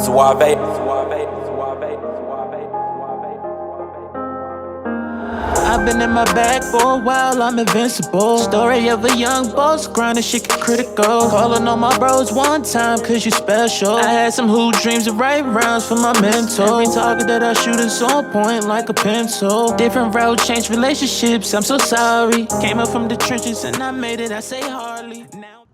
Suave. I've been in my bag for a while, I'm invincible. Story of a young boss, grinding shit get critical. Calling on my bros one time, cause you special. I had some hoop dreams of right rounds for my mentor. Every target that I shoot is on point like a pencil. Different road, changed relationships, I'm so sorry. Came up from the trenches and I made it, I say hardly. Now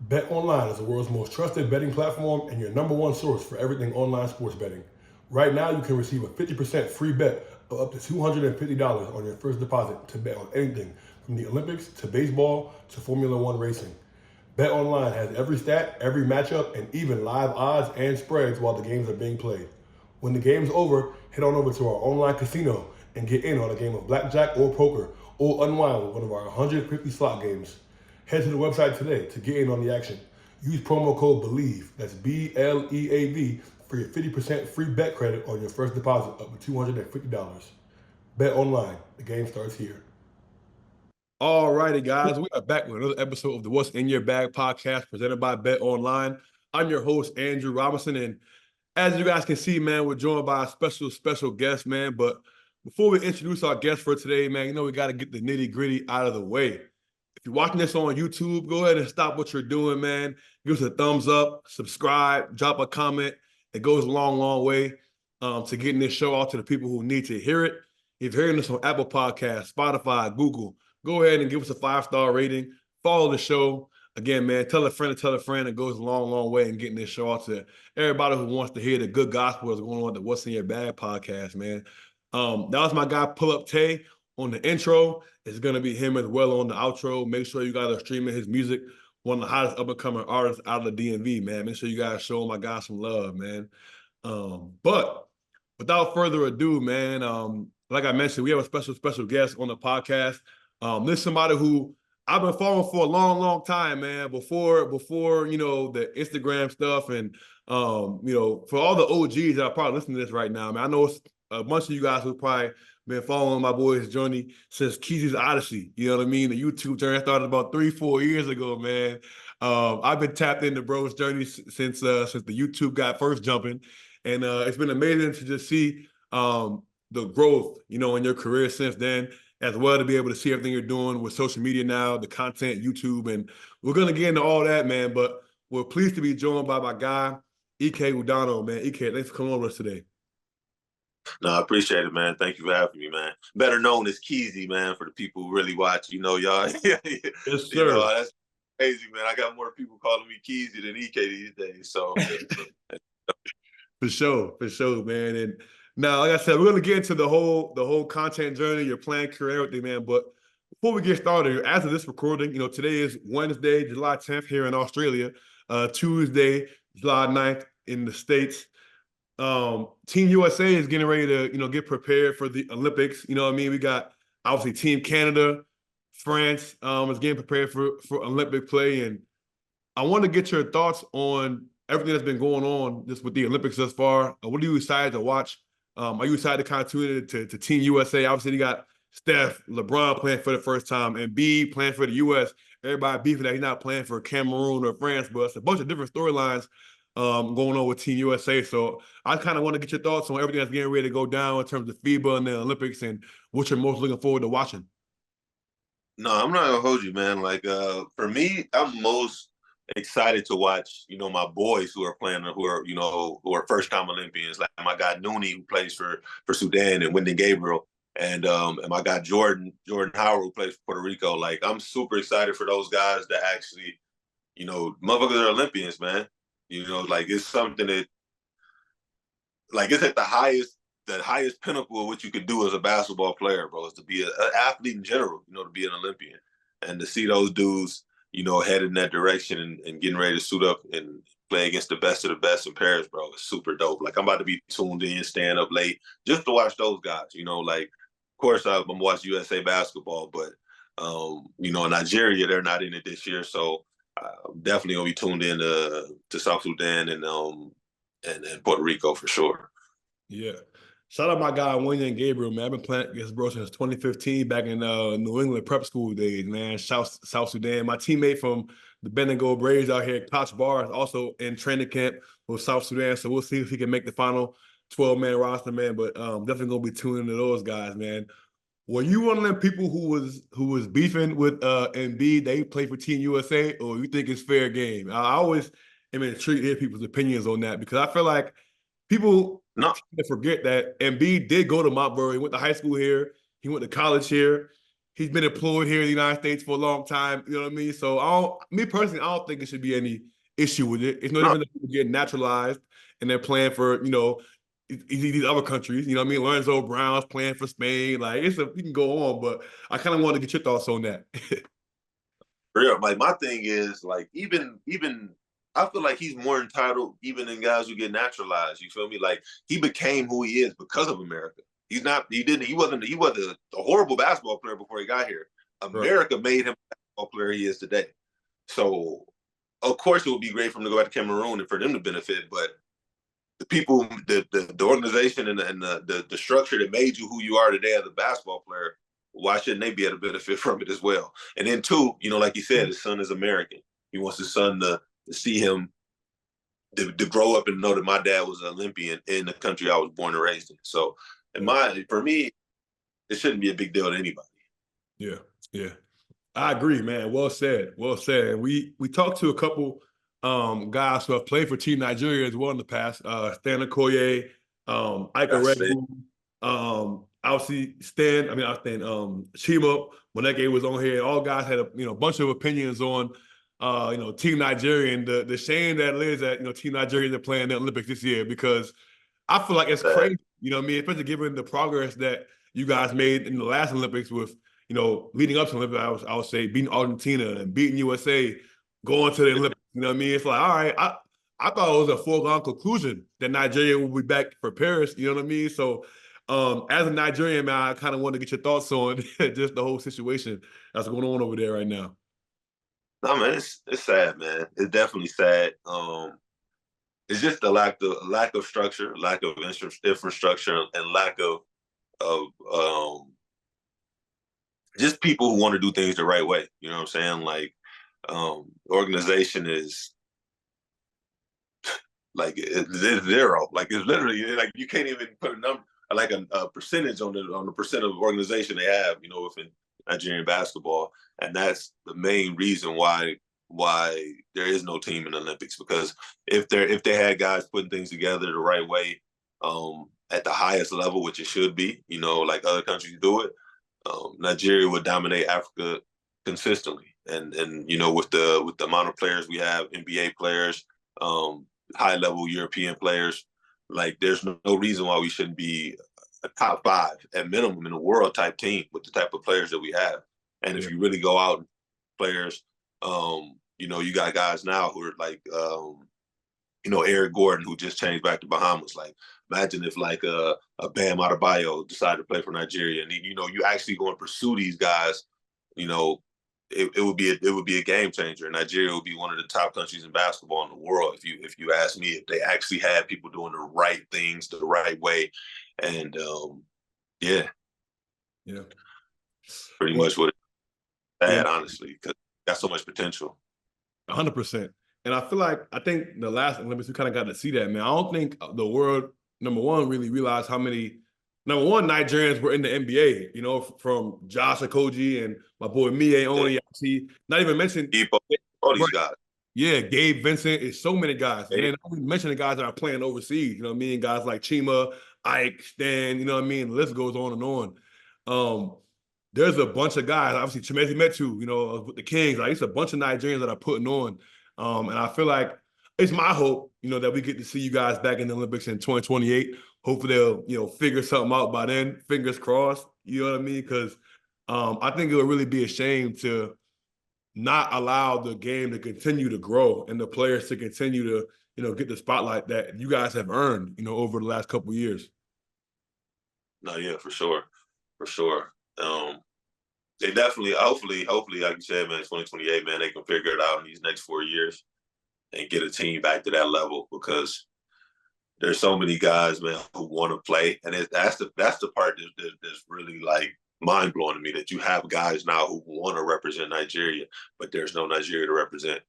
Bet Online is the world's most trusted betting platform and your number one source for everything online sports betting. Right now, you can receive a 50% free bet of up to $250 on your first deposit to bet on anything from the Olympics to baseball to Formula One racing. Bet Online has every stat, every matchup, and even live odds and spreads while the games are being played. When the game's over, head on over to our online casino and get in on a game of blackjack or poker or unwind with one of our 150 slot games. Head to the website today to get in on the action. Use promo code BELIEVE, that's BLEAV, for your 50% free bet credit on your first deposit up to $250. Bet Online, the game starts here. All righty, guys, we are back with another episode of the What's in Your Bag podcast presented by Bet Online. I'm your host, Andrew Robinson, and as you guys can see, man, we're joined by a special guest, man. But before we introduce our guest for today, man, you know we got to get the nitty-gritty out of the way. If you're watching this on YouTube, go ahead and stop what you're doing, man. Give us a thumbs up, subscribe, drop a comment. It goes a long way to getting this show out to the people who need to hear it. If you're hearing this on Apple Podcasts, Spotify, Google, go ahead and give us a 5-star rating. Follow the show. Again, man, tell a friend to tell a friend. It goes a long way in getting this show out to everybody who wants to hear the good gospel that's going on the What's in Your Bag podcast, man. That was my guy, Pull Up Tay, on the intro. It's going to be him as well on the outro. Make sure you guys are streaming his music. One of the hottest up-and-coming artists out of the DMV, man. Make sure you guys show my guy some love, man. But without further ado, man, like I mentioned, we have a special guest on the podcast. This is somebody who I've been following for a long time, man. Before you know, the Instagram stuff, and you know, for all the OGs that are probably listening to this right now, man. I know it's a bunch of you guys who probably been following my boy's journey since Keasy's Odyssey. You know what I mean? The YouTube journey started about 3-4 years ago, man. I've been tapped into bro's journey since the YouTube got first jumping, and it's been amazing to just see the growth, you know, in your career since then, as well to be able to see everything you're doing with social media now, the content, YouTube, and we're gonna get into all that, man. But we're pleased to be joined by my guy, Ike Udanoh, man. Ike, thanks for coming on with us today. No, I appreciate it, man. Thank you for having me, man. Better known as Keasy, man, for the people who really watch. You know, y'all. Yes, sir. You know, that's crazy, man. I got more people calling me Keasy than EK these days. So For sure, man. And now, like I said, we're gonna get into the whole content journey, your plan, career, everything, man. But before we get started, as of this recording, you know, today is Wednesday, July 10th here in Australia, Tuesday, July 9th in the States. Team USA is getting ready to, you know, get prepared for the Olympics. You know what I mean? We got obviously Team Canada, France is getting prepared for Olympic play. And I want to get your thoughts on everything that's been going on just with the Olympics thus far. What are you excited to watch? Are you excited to kind of tune in to Team USA? Obviously, you got Steph, LeBron playing for the first time, and B playing for the U.S. Everybody beefing that he's not playing for Cameroon or France, but it's a bunch of different storylines going on with Team USA. So I kind of want to get your thoughts on everything that's getting ready to go down in terms of FIBA and the Olympics and what you're most looking forward to watching. no, I'm not gonna hold you, man. Like for me, I'm most excited to watch, you know, my boys who are playing, who are first time Olympians. Like my guy Nooney, who plays for Sudan, and Wyndon Gabriel, and my guy Jordan Howard, who plays for Puerto Rico. Like I'm super excited for those guys that actually, you know, motherfuckers are Olympians, man. You know, like it's something that, like it's at the highest pinnacle of what you could do as a basketball player, bro, is to be an athlete in general, you know, to be an Olympian. And to see those dudes, you know, head in that direction and getting ready to suit up and play against the best of the best in Paris, bro, it's super dope. Like I'm about to be tuned in, staying up late just to watch those guys, you know, like, of course I'm watching USA basketball, but, you know, in Nigeria, they're not in it this year. So I'm definitely gonna be tuned in to South Sudan and Puerto Rico for sure. Yeah. Shout out my guy, Wayne Gabriel, man. I've been playing against bro since 2015 back in New England prep school days, man. South Sudan. My teammate from the Bendigo Braves out here, Koch Bar, is also in training camp with South Sudan. So we'll see if he can make the final 12-man roster, man. But definitely going to be tuning into those guys, man. Were you one of them people who was beefing with Embiid? They play for Team USA, or you think it's fair game? I always am intrigued to hear people's opinions on that because I feel like people No, tend to forget that Embiid did go to Montbury. He went to high school here. He went to college here. He's been employed here in the United States for a long time. You know what I mean? So, me personally, I don't think it should be any issue with it. It's no no. different than people getting naturalized and they're playing for, these other countries. You know what I mean? Lorenzo Brown's playing for Spain. Like, we can go on, but I kind of want to get your thoughts on that. Real. Like my thing is like even I feel like he's more entitled even than guys who get naturalized. You feel me? Like he became who he is because of America. He wasn't a horrible basketball player before he got here. America made him the basketball player he is today. So of course it would be great for him to go back to Cameroon and for them to benefit, but the people, the organization and the structure that made you who you are today as a basketball player, why shouldn't they be able to benefit from it as well? And then two, like you said, his son is American. He wants his son to see him to grow up and know that my dad was an Olympian in the country I was born and raised in. So for me, it shouldn't be a big deal to anybody. Yeah, yeah. I agree, man. Well said. Well said. And we talked to a couple guys who have played for Team Nigeria as well in the past. Stan Okoye, Ike Udanoh, obviously Chima, Moneke was on here. All guys had a bunch of opinions on Team Nigeria and the shame that it is that Team Nigeria are playing the Olympics this year because I feel like it's crazy. You know what I mean? Especially given the progress that you guys made in the last Olympics with leading up to the Olympics, I would say beating Argentina and beating USA, going to the Olympics. You know what I mean? It's like, all right, I thought it was a foregone conclusion that Nigeria will be back for Paris. You know what I mean? So, as a Nigerian man, I kind of want to get your thoughts on just the whole situation that's going on over there right now. No, man, it's sad, man. It's definitely sad. It's just the lack of structure, lack of infrastructure, and lack of just people who want to do things the right way. You know what I'm saying? Like, organization is like it's zero. Like it's literally like you can't even put a number, like a percentage on the percent of organization they have. Within Nigerian basketball, and that's the main reason why there is no team in the Olympics. Because if they had guys putting things together the right way, at the highest level, which it should be, like other countries do it, Nigeria would dominate Africa consistently. And with the amount of players we have, NBA players, high level European players, like there's no reason why we shouldn't be a top 5 at minimum in the world type team with the type of players that we have. And if you really go out and players, you got guys now who are like, Eric Gordon, who just changed back to Bahamas. Like, imagine if like a Bam Adebayo decided to play for Nigeria, and you actually go and pursue these guys. It would be a game changer. Nigeria would be one of the top countries in basketball in the world. If you ask me, if they actually had people doing the right things the right way, and pretty much what it's bad, honestly, because got so much potential. 100%. And I think the last Olympics, we kind of got to see that, man. I don't think the world, number one, really realized how many, number one, Nigerians were in the NBA, from Josh Okogie and my boy Mie Oni, not even mention all these guys. Yeah, Gabe Vincent, it's so many guys. And then I don't even mention the guys that are playing overseas, you know what I mean? Guys like Chima, Ike, Stan, you know what I mean? The list goes on and on. There's a bunch of guys, obviously Chimezi Metu, with the Kings. Like, it's a bunch of Nigerians that are putting on. And I feel like it's my hope, that we get to see you guys back in the Olympics in 2028. Hopefully they'll, figure something out by then. Fingers crossed, you know what I mean? Because I think it would really be a shame to not allow the game to continue to grow and the players to continue to, get the spotlight that you guys have earned, over the last couple of years. No, yeah, for sure. For sure. They definitely, hopefully, like you said, man, 2028, man, they can figure it out in these next 4 years and get a team back to that level, because there's so many guys, man, who want to play, and that's the part that's really like mind blowing to me, that you have guys now who want to represent Nigeria, but there's no Nigeria to represent.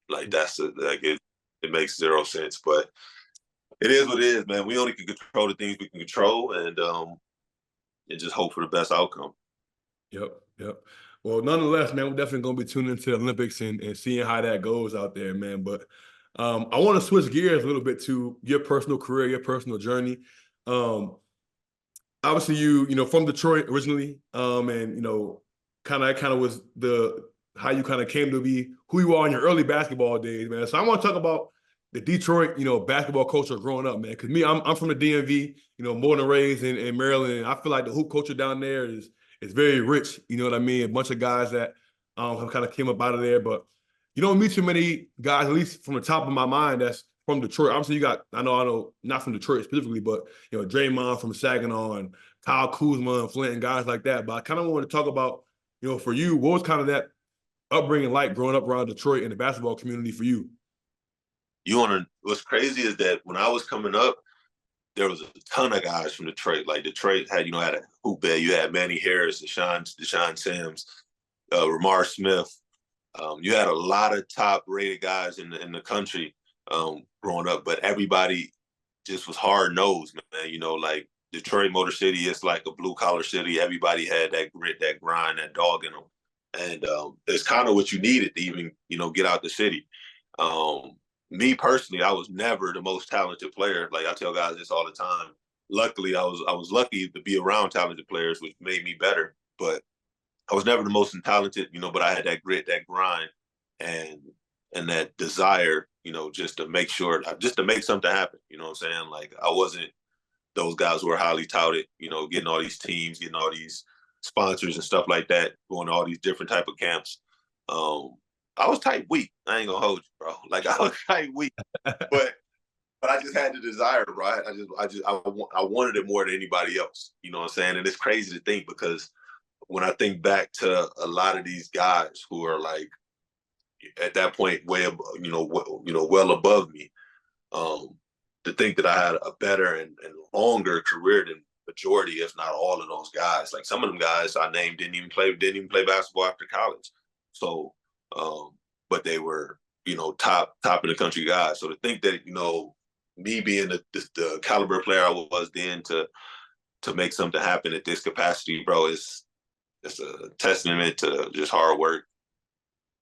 Like it makes zero sense, but it is what it is, man. We only can control the things we can control, and just hope for the best outcome. Yep. Well, nonetheless, man, we're definitely going to be tuning into the Olympics and seeing how that goes out there, man. But I want to switch gears a little bit to your personal career, your personal journey. Obviously, you from Detroit originally, and kind of was how you kind of came to be who you are in your early basketball days, man. So I want to talk about the Detroit, basketball culture growing up, man. Because I'm from the DMV, born and raised in Maryland, and I feel like the hoop culture down there is very rich. You know what I mean? A bunch of guys that have kind of came up out of there, but you don't meet too many guys, at least from the top of my mind, that's from Detroit. Obviously, you got, I know, not from Detroit specifically, but Draymond from Saginaw and Kyle Kuzma and Flint and guys like that. But I kind of want to talk about, for you, what was kind of that upbringing like growing up around Detroit and the basketball community for you? What's crazy is that when I was coming up, there was a ton of guys from Detroit. Like Detroit had a hoop bed. You had Manny Harris, Deshaun Sims, Ramar Smith. You had a lot of top rated guys in the country growing up, but everybody just was hard nosed, man. Like Detroit, Motor City, it's like a blue collar city. Everybody had that grit, that grind, that dog in them, and it's kind of what you needed to even get out the city. Me personally, I was never the most talented player. Like I tell guys this all the time. Luckily, I was lucky to be around talented players, which made me better. But I was never the most talented, but I had that grit, that grind, and that desire, just to make something happen. You know what I'm saying? Like I wasn't those guys who are highly touted, getting all these teams, getting all these sponsors and stuff like that, going to all these different type of camps. I was type weak. I ain't gonna hold you, bro. Like I was type weak, but I just had the desire, right? I wanted it more than anybody else. You know what I'm saying? And it's crazy to think, because when I think back to a lot of these guys who are like at that point way well above me, to think that I had a better and longer career than majority, if not all of those guys. Like some of them guys I named didn't even play basketball after college. So, but they were, top in the country guys. So to think that, me being the caliber player I was then to make something happen at this capacity, bro, it's a testament to just hard work,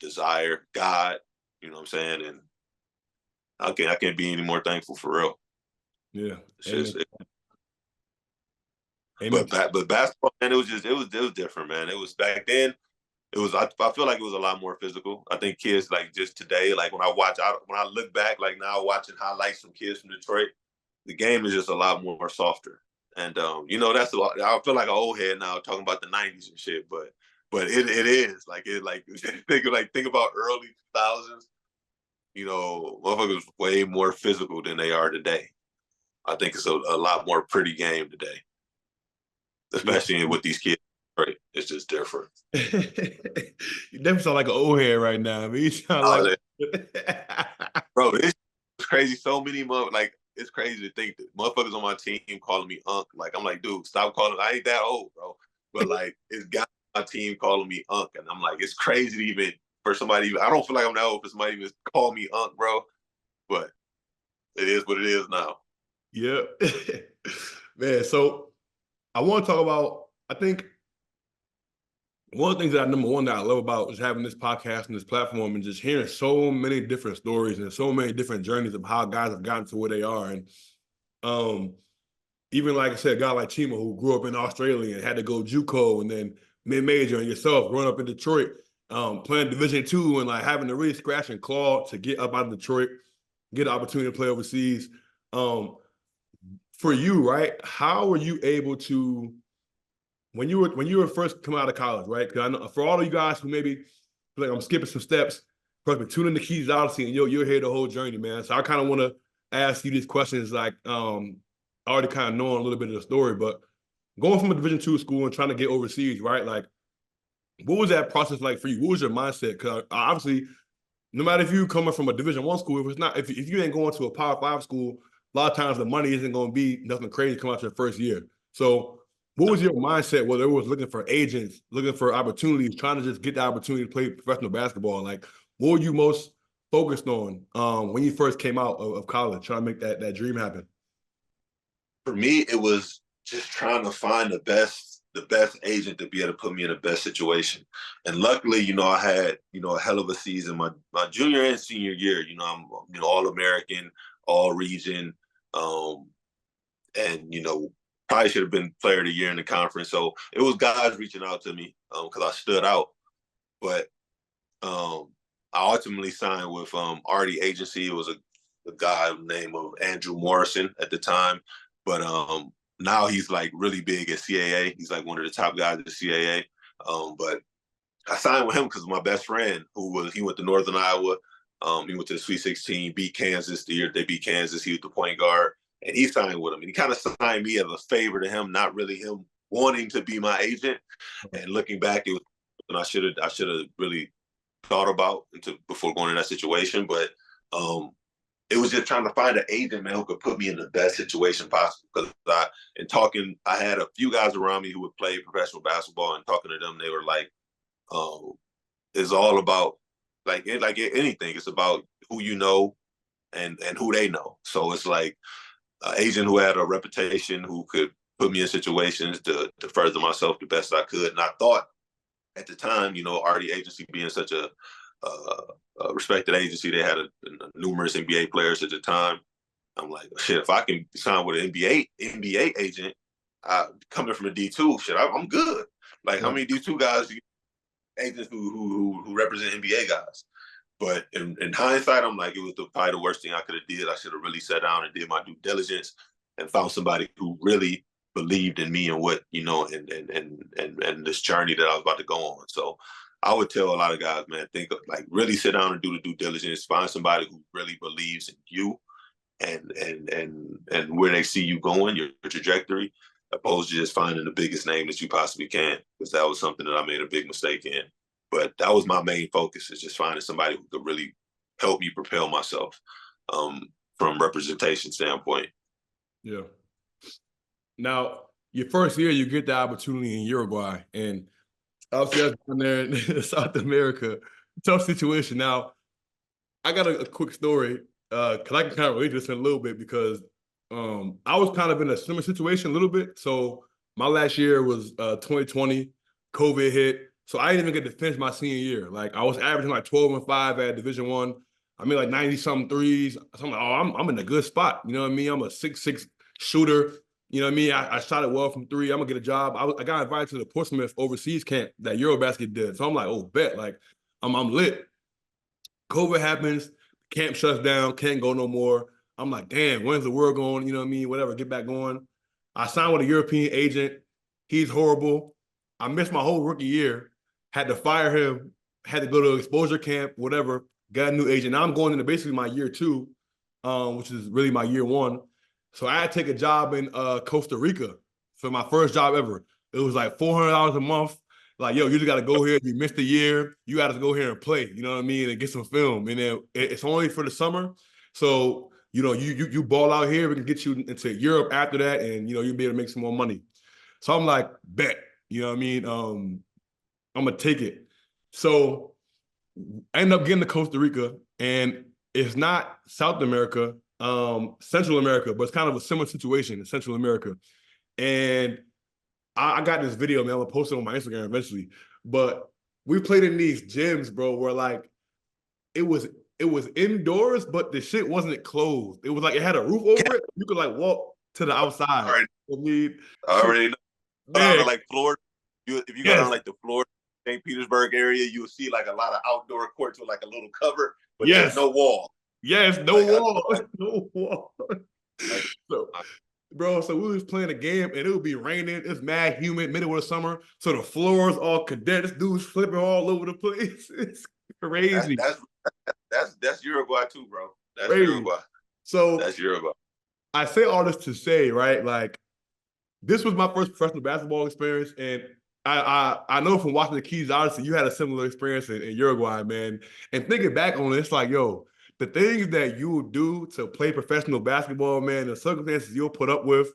desire, God, you know what I'm saying? And I can't be any more thankful, for real. Yeah. But basketball, man, it was different, man. It was back then. I feel like it was a lot more physical. I think kids like just today, like when I look back, like now watching highlights from kids from Detroit, the game is just a lot more softer. And that's a lot. I feel like an old head now talking about the '90s and shit, but it is like think about early 2000s. Motherfuckers way more physical than they are today. I think it's a lot more pretty game today, especially with these kids. Right, it's just different. You definitely sound like an old head right now. I mean, you sound like, bro, it's crazy. So many it's crazy to think that motherfuckers on my team calling me Unc. Like I'm like, dude, stop calling. I ain't that old, bro. But like, it's got my team calling me Unc, and I'm like, it's crazy to even for somebody. I don't feel like I'm that old for somebody even call me Unc, bro. But it is what it is now. Yeah, man. So I want to talk about. I think one of the things that I love about is having this podcast and this platform and just hearing so many different stories and so many different journeys of how guys have gotten to where they are. And even like I said, a guy like Chima who grew up in Australia and had to go JUCO and then mid-major, and yourself growing up in Detroit, playing Division II and like having to really scratch and claw to get up out of Detroit, get an opportunity to play overseas. For you, right? How were you able to, when you were first coming out of college, right? Because I know for all of you guys who maybe feel like I'm skipping some steps, probably tune in to Keasy Odyssey and you'll hear the whole journey, man. So I kind of want to ask you these questions, like already kind of knowing a little bit of the story, but going from a Division II school and trying to get overseas, right? Like, what was that process like for you? What was your mindset? Because obviously, no matter if you coming from a Division I school, if you ain't going to a Power 5 school, a lot of times the money isn't going to be nothing crazy come out your first year. So what was your mindset, whether it was looking for agents, looking for opportunities, trying to just get the opportunity to play professional basketball? Like, what were you most focused on when you first came out of college, trying to make that dream happen? For me, it was just trying to find the best agent to be able to put me in the best situation. And luckily, I had, a hell of a season. My junior and senior year, I'm, all American, all region. And, probably should have been player of the year in the conference. So it was guys reaching out to me because I stood out. But I ultimately signed with Artie Agency. It was a guy named Andrew Morrison at the time. But now he's like really big at CAA. He's like one of the top guys at CAA. But I signed with him because my best friend, he went to Northern Iowa. He went to the Sweet 16, beat Kansas the year they beat Kansas. He was the point guard, and he signed with him. And he kind of signed me as a favor to him, not really him wanting to be my agent. And looking back, it was something I should have really thought about before going in that situation. But it was just trying to find an agent, man, who could put me in the best situation possible. Because I had a few guys around me who would play professional basketball, and talking to them, they were like, it's all about like anything. It's about who you know and who they know. So it's like an agent who had a reputation, who could put me in situations to further myself the best I could. And I thought at the time, Artie Agency being such a respected agency, they had numerous NBA players at the time. I'm like, shit, if I can sign with an NBA agent, coming from a D2, shit, I'm good. Like, how many D2 guys, agents who represent NBA guys? But in hindsight, I'm like, it was probably the worst thing I could have did. I should have really sat down and did my due diligence and found somebody who really believed in me and what, and this journey that I was about to go on. So I would tell a lot of guys, man, really sit down and do the due diligence, find somebody who really believes in you and where they see you going, your trajectory, opposed to just finding the biggest name that you possibly can, because that was something that I made a big mistake in. But that was my main focus, is just finding somebody who could really help me propel myself from representation standpoint. Yeah. Now, your first year, you get the opportunity in Uruguay, and obviously that's down there in South America. Tough situation. Now, I got a quick story, because I can kind of relate to this in a little bit, because I was kind of in a similar situation a little bit. So my last year was 2020, COVID hit. So I didn't even get to finish my senior year. Like, I was averaging like 12-5 at Division I. I made like 90-something threes. So I'm like, I'm in a good spot. You know what I mean? I'm a 6'6" shooter. You know what I mean? I shot it well from three. I'm going to get a job. I got invited to the Portsmouth overseas camp that Eurobasket did. So I'm like, oh, bet. Like, I'm lit. COVID happens. Camp shuts down. Can't go no more. I'm like, damn, when's the world going? You know what I mean? Whatever, get back going. I signed with a European agent. He's horrible. I missed my whole rookie year. Had to fire him. Had to go to exposure camp, whatever. Got a new agent. Now I'm going into basically my year two, which is really my year one. So I had to take a job in Costa Rica for my first job ever. It was like $400 a month. Like, yo, you just got to go here. You missed a year. You got to go here and play, you know what I mean, and get some film. And then it's only for the summer. So, you ball out here. We can get you into Europe after that, and, you'll be able to make some more money. So I'm like, bet. You know what I mean? I'm going to take it. So I ended up getting to Costa Rica, and it's not South America, Central America, but it's kind of a similar situation in Central America. And I got this video, man. I'm going to post it on my Instagram eventually. But we played in these gyms, bro, where like it was indoors, but the shit wasn't closed. It was like it had a roof over it. You could like walk to the outside. Right. I already know. Down to like Florida, if you go down like the Florida, St. Petersburg area, you'll see like a lot of outdoor courts with like a little cover, but there's no wall. Yes, no wall. No wall. So we was playing a game, and it would be raining. It's mad humid, middle of the summer. So the floor is all condensed. This dude's flipping all over the place. It's crazy. That's Uruguay too, bro. That's crazy. Uruguay. So that's Uruguay. I say all this to say, right? Like, this was my first professional basketball experience, and I know from watching the Keasy Odyssey, you had a similar experience in Uruguay, man. And thinking back on it, it's like, yo, the things that you will do to play professional basketball, man, the circumstances you'll put up with,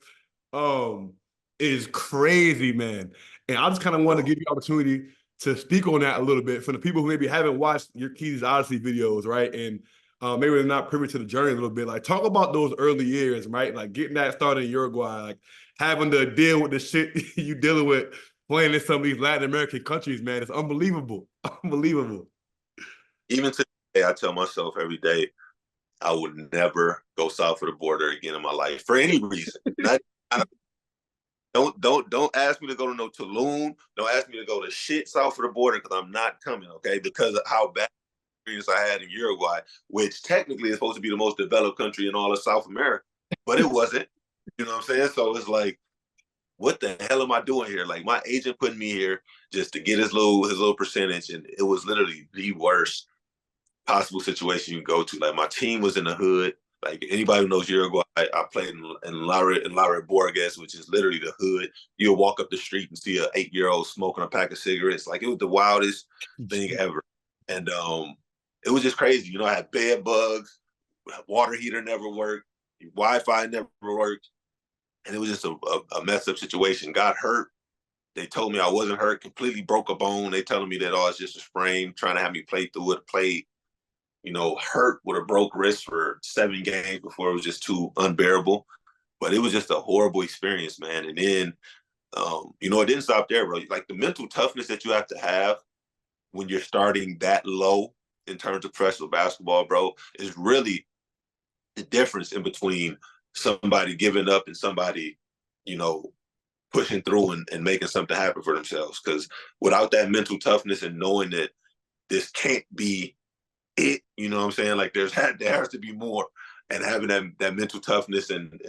is crazy, man. And I just kind of want to give you the opportunity to speak on that a little bit for the people who maybe haven't watched your Keasy's Odyssey videos, right? And maybe they're not privy to the journey a little bit. Like, talk about those early years, right? Like getting that started in Uruguay, like having to deal with the shit you dealing with playing in some of these Latin American countries, man. It's unbelievable. Unbelievable. Even today, I tell myself every day, I would never go south of the border again in my life for any reason. Don't ask me to go to no Tulum. Don't ask me to go to shit south of the border because I'm not coming, okay? Because of how bad experience I had in Uruguay, which technically is supposed to be the most developed country in all of South America, but it wasn't. You know what I'm saying? So it's like, what the hell am I doing here? Like, my agent put me here just to get his little percentage, and it was literally the worst possible situation you can go to. Like, my team was in the hood. Like, anybody who knows Uruguay, I played in Larry Borges, which is literally the hood. You'll walk up the street and see an 8-year-old smoking a pack of cigarettes. Like, it was the wildest thing ever. And it was just crazy. You know, I had bed bugs, water heater never worked, Wi-Fi never worked. And it was just a messed up situation. Got hurt. They told me I wasn't hurt, completely broke a bone. They telling me that, oh, it's just a sprain, trying to have me play through it, played, you know, hurt with a broke wrist for 7 games before it was just too unbearable. But it was just a horrible experience, man. And then, you know, it didn't stop there, bro. Like, the mental toughness that you have to have when you're starting that low in terms of professional basketball, bro, is really the difference in between somebody giving up and somebody, you know, pushing through and making something happen for themselves. Because without that mental toughness and knowing that this can't be it, you know what I'm saying? Like, there has to be more. And having that mental toughness and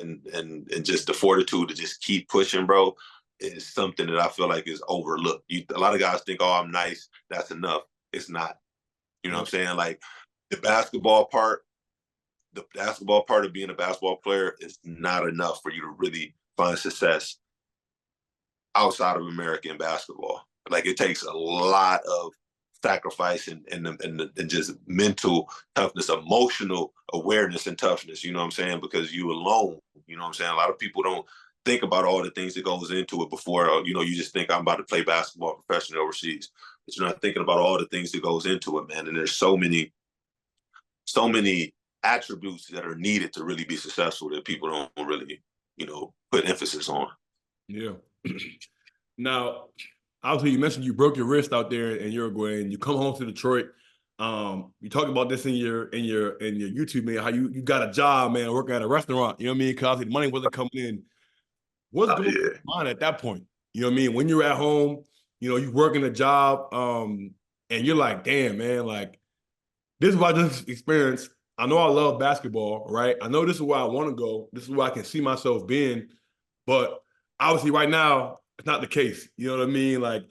just the fortitude to just keep pushing, bro, is something that I feel like is overlooked. A lot of guys think, oh, I'm nice, that's enough. It's not. You know what I'm saying? Like, the basketball part of being a basketball player is not enough for you to really find success outside of American basketball. Like, it takes a lot of sacrifice and just mental toughness, emotional awareness and toughness, you know what I'm saying? Because you alone, you know what I'm saying? A lot of people don't think about all the things that goes into it before, you know, you just think I'm about to play basketball professionally overseas. But you're not thinking about all the things that goes into it, man. And there's so many attributes that are needed to really be successful that people don't really, you know, put emphasis on. Yeah. Now, obviously, you mentioned you broke your wrist out there in Uruguay, and you come home to Detroit. You talked about this in your YouTube, man. How you got a job, man, working at a restaurant. You know what I mean? Because the money wasn't coming in. What's going on at that point? You know what I mean? When you're at home, you know, you working a job, and you're like, damn, man, like, this is what I just experienced. I know I love basketball, right? I know this is where I want to go. This is where I can see myself being. But obviously, right now, it's not the case. You know what I mean? Like,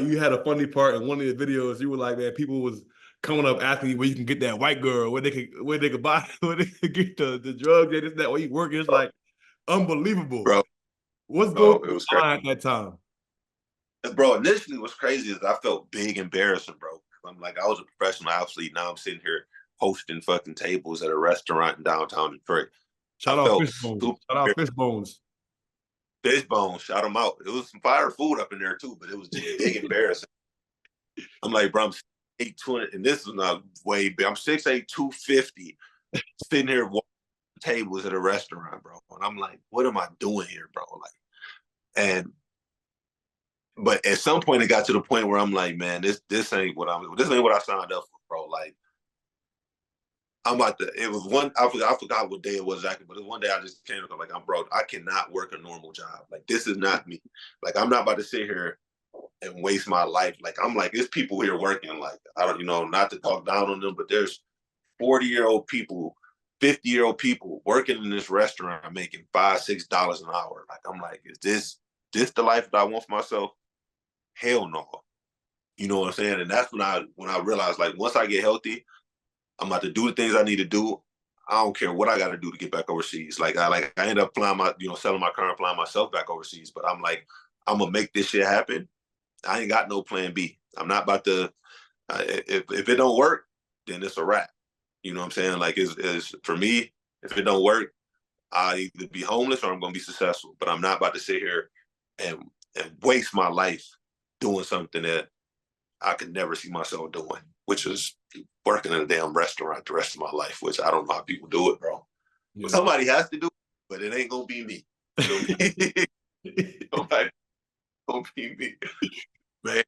you had a funny part in one of the videos. You were like, man, people was coming up asking you where you can get that white girl, where they could buy, where they could get the drugs, and this, that, where you work. It's like unbelievable. Bro, What's going it was on at that time? Bro, initially what's crazy is I felt big embarrassing, bro. I'm like, I was a professional athlete. Now I'm sitting here hosting fucking tables at a restaurant in downtown Detroit. Shout out Fishbones. Shout out Fishbones. Fishbones, shout them out. It was some fire food up in there too, but it was just big embarrassing. I'm like, bro, I'm 6'8", and this is not way big. I'm 6'8", 250, sitting here walking tables at a restaurant, bro. And I'm like, what am I doing here, bro? Like, but at some point it got to the point where I'm like, man, this ain't what I signed up for, bro. Like, it was I forgot what day it was exactly, but it was one day I just came up like, I cannot work a normal job. Like, this is not me. Like, I'm not about to sit here and waste my life. Like, I'm like, there's people here working, like, I don't, you know, not to talk down on them, but there's 40-year-old people, 50-year-old people working in this restaurant making $5-6 an hour. Like, I'm like, is this the life that I want for myself? Hell no. You know what I'm saying? And that's when I realized, like, once I get healthy, I'm about to do the things I need to do. I don't care what I got to do to get back overseas. Like, I ended up selling my car and flying myself back overseas. But I'm like, I'm gonna make this shit happen. I ain't got no plan B. I'm not about to. If it don't work, then it's a wrap. You know what I'm saying? Like, is for me, if it don't work, I either be homeless or I'm gonna be successful. But I'm not about to sit here and waste my life doing something that I could never see myself doing, which is working in a damn restaurant the rest of my life, which I don't know how people do it, bro. Yeah. But somebody has to do it, but it ain't gonna be me. Nobody gonna be me, man.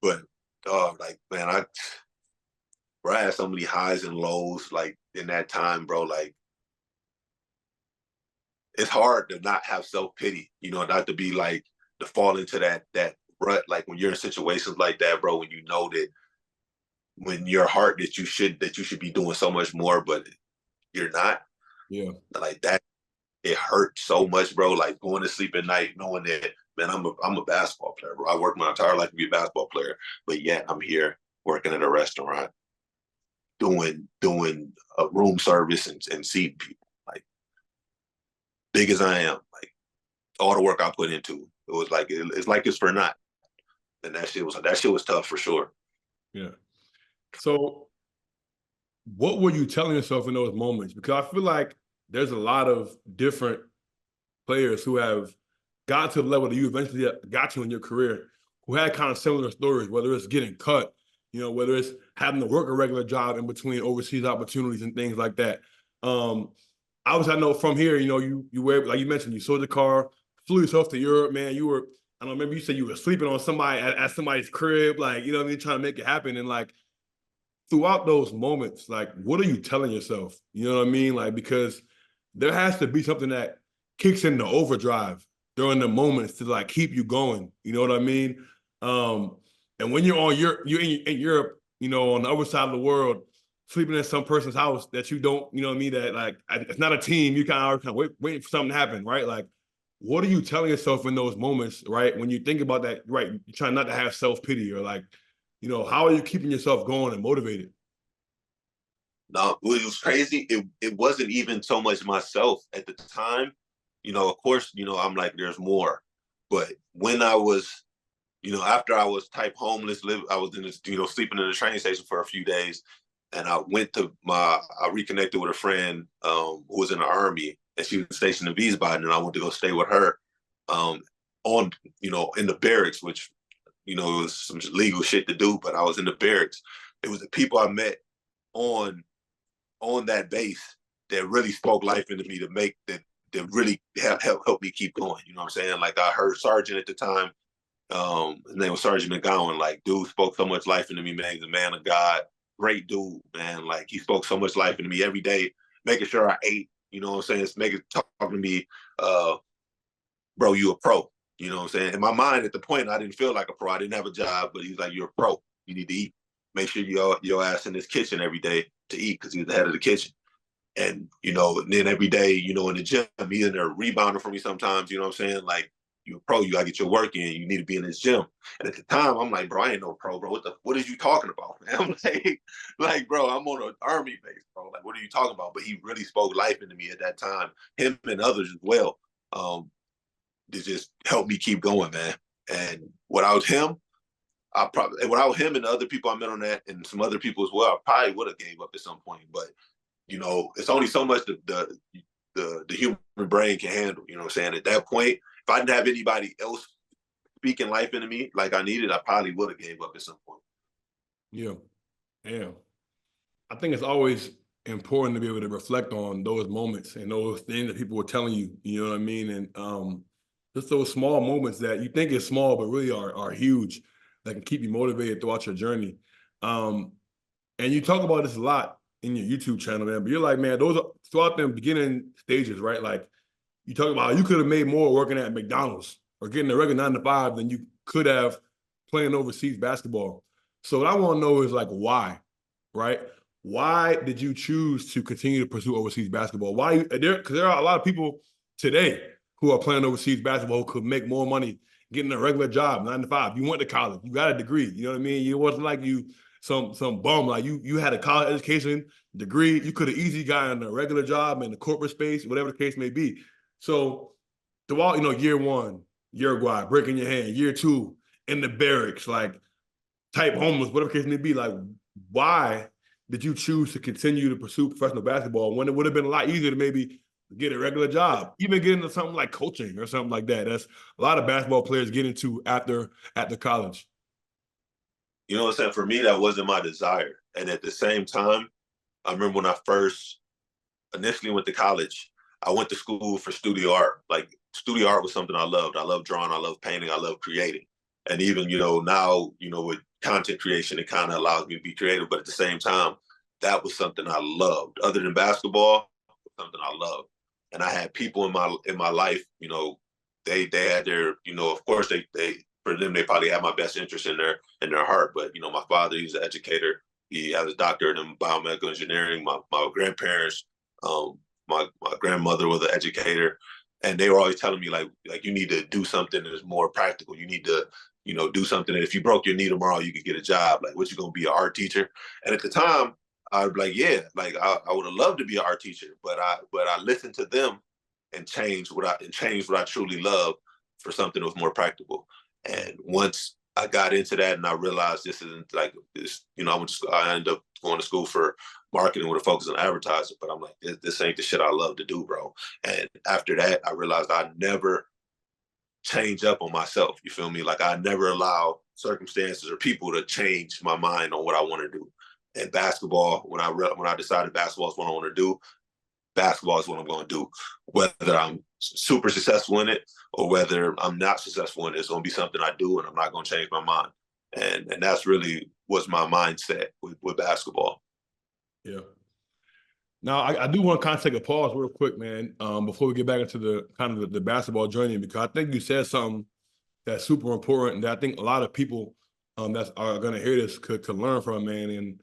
But like, man, I had so many highs and lows, like in that time, bro. Like, it's hard to not have self-pity, you know, not to be like to fall into that rut. Like when you're in situations like that, bro, when you know that when your heart that you should be doing so much more, but you're not. Yeah. Like that, it hurts so much, bro. Like going to sleep at night knowing that, man, I'm a basketball player, bro. I worked my entire life to be a basketball player, but yet I'm here working at a restaurant, doing a room service and seeing people. Like, big as I am, like all the work I put into it was like it's like it's for naught. And that shit was tough for sure. Yeah. So what were you telling yourself in those moments? Because I feel like there's a lot of different players who have got to the level that you eventually got to in your career who had kind of similar stories, whether it's getting cut, you know, whether it's having to work a regular job in between overseas opportunities and things like that. Obviously, I know from here, you know, you were, like you mentioned, you sold the car, flew yourself to Europe, man. You were, I don't know, maybe you said you were sleeping on somebody at somebody's crib, like, you know what I mean, trying to make it happen. And like, throughout those moments, like, what are you telling yourself? You know what I mean? Like, because there has to be something that kicks into overdrive during the moments to like keep you going. You know what I mean? And when you're in Europe, you know, on the other side of the world, sleeping in some person's house that you don't, you know what I mean? That like it's not a team. You kind of waiting for something to happen, right? Like, what are you telling yourself in those moments, right? When you think about that, right? You're trying not to have self-pity or like, you know, how are you keeping yourself going and motivated? No, it was crazy. It wasn't even so much myself at the time. You know, of course, you know, I'm like, there's more. But when I was, you know, after I was type homeless, I was in this, you know, sleeping in the train station for a few days. And I reconnected with a friend who was in the army, and she was stationed in Wiesbaden, and I went to go stay with her on, you know, in the barracks, which, you know, it was some legal shit to do, but I was in the barracks. It was the people I met on that base that really spoke life into me that really help me keep going. You know what I'm saying? Like I heard Sergeant at the time, his name was Sergeant McGowan. Like, dude spoke so much life into me, man. He's a man of God, great dude, man. Like he spoke so much life into me every day, making sure I ate. You know what I'm saying? It's talking to me, bro, you a pro. You know what I'm saying? In my mind, at the point, I didn't feel like a pro. I didn't have a job, but he's like, you're a pro. You need to eat. Make sure your ass in this kitchen every day to eat, because he's the head of the kitchen. And, you know, and then every day, you know, in the gym, he's in there rebounding for me sometimes, you know what I'm saying? Like, you're a pro, you gotta get your work in, you need to be in this gym. And at the time, I'm like, bro, I ain't no pro, bro. What is you talking about, man? I'm like, bro, I'm on an army base, bro. Like, what are you talking about? But he really spoke life into me at that time, him and others as well. To just help me keep going, man. And without him, without him and the other people I met on that, and some other people as well, I probably would have gave up at some point. But you know, it's only so much the human brain can handle. You know what I'm saying? At that point, if I didn't have anybody else speaking life into me like I needed, I probably would have gave up at some point. Yeah. Yeah. I think it's always important to be able to reflect on those moments and those things that people were telling you, you know what I mean? And just those small moments that you think is small, but really are huge, that can keep you motivated throughout your journey. And you talk about this a lot in your YouTube channel, man, but you're like, man, those are throughout them beginning stages, right? Like you talk about how you could have made more working at McDonald's or getting a regular 9 to 5 than you could have playing overseas basketball. So what I want to know is like, why, right? Why did you choose to continue to pursue overseas basketball? Why? Because there are a lot of people today who are playing overseas basketball who could make more money getting a regular job, 9 to 5. You went to college, you got a degree. You know what I mean? It wasn't like you some bum. Like you had a college education degree. You could have easily gotten a regular job in the corporate space, whatever the case may be. So throughout, you know, year one, Uruguay, breaking your hand, year two, in the barracks, like type homeless, whatever the case may be, like why did you choose to continue to pursue professional basketball when it would have been a lot easier to maybe get a regular job, even get into something like coaching or something like that? That's a lot of basketball players get into after college. You know what I'm saying? For me, that wasn't my desire. And at the same time, I remember when I first initially went to college, I went to school for studio art. Like studio art was something I loved. I love drawing, I love painting, I love creating. And even, now, with content creation, it kind of allows me to be creative. But at the same time, that was something I loved. Other than basketball, something I loved. And I had people in my life, they had their, of course they for them they probably had my best interest in their heart. But my father, he's an educator. He has a doctorate in biomedical engineering. My grandparents, my grandmother was an educator, and they were always telling me like you need to do something that's more practical. You need to do something that if you broke your knee tomorrow, you could get a job. Like, what, you gonna be an art teacher? And at the time, I'd be like, yeah, like I would have loved to be an art teacher, but I listened to them and changed what I truly love for something that was more practical. And once I got into that and I realized this isn't like this, I ended up going to school for marketing with a focus on advertising, but I'm like, this ain't the shit I love to do, bro. And after that, I realized I never change up on myself. You feel me? Like I never allow circumstances or people to change my mind on what I want to do. And basketball, when I decided basketball is what I want to do, basketball is what I'm going to do. Whether I'm super successful in it or whether I'm not successful in it, it's going to be something I do, and I'm not going to change my mind. And that's really was my mindset with basketball. Yeah. Now, I do want to kind of take a pause real quick, man, before we get back into the kind of the basketball journey, because I think you said something that's super important and that I think a lot of people that are going to hear this could learn from, man. And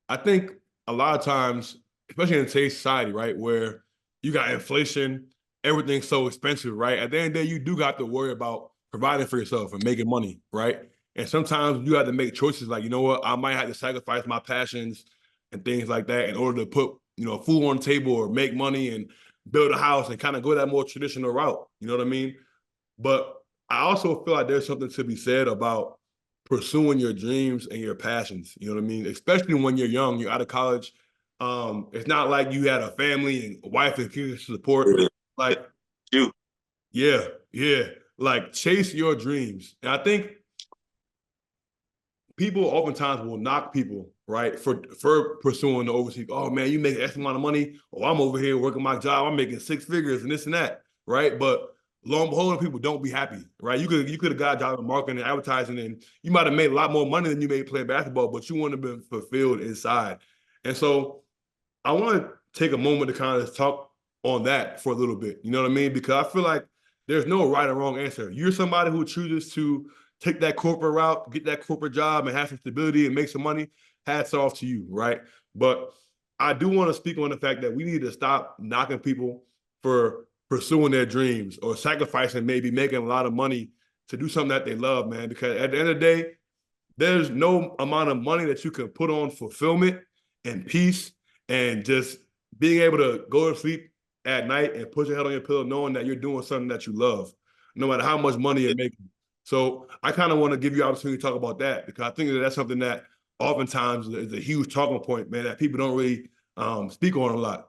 I think a lot of times, especially in today's society, right, where you got inflation, everything's so expensive, right? At the end of the day, you do got to worry about providing for yourself and making money, right? And sometimes you have to make choices like, you know what, I might have to sacrifice my passions and things like that in order to put, food on the table or make money and build a house and kind of go that more traditional route. You know what I mean? But I also feel like there's something to be said about pursuing your dreams and your passions. You know what I mean? Especially when you're young, you're out of college. It's not like you had a family and a wife and kids to support. Like, You. yeah. Like, chase your dreams. And I think people oftentimes will knock people, right, for pursuing the overseas. Oh, man, you make X amount of money. Oh, I'm over here working my job. I'm making 6 figures and this and that, right? But lo and behold, people don't be happy, right? You could have got a job in marketing and advertising, and you might have made a lot more money than you made playing basketball, but you wouldn't have been fulfilled inside. And so I want to take a moment to kind of talk on that for a little bit. You know what I mean? Because I feel like there's no right or wrong answer. You're somebody who chooses to take that corporate route, get that corporate job and have some stability and make some money. Hats off to you, right? But I do want to speak on the fact that we need to stop knocking people for pursuing their dreams or sacrificing, maybe making a lot of money to do something that they love, man. Because at the end of the day, there's no amount of money that you can put on fulfillment and peace and just being able to go to sleep at night and put your head on your pillow knowing that you're doing something that you love, no matter how much money you're making. So I kind of want to give you an opportunity to talk about that, because I think that that's something that oftentimes is a huge talking point, man, that people don't really speak on a lot.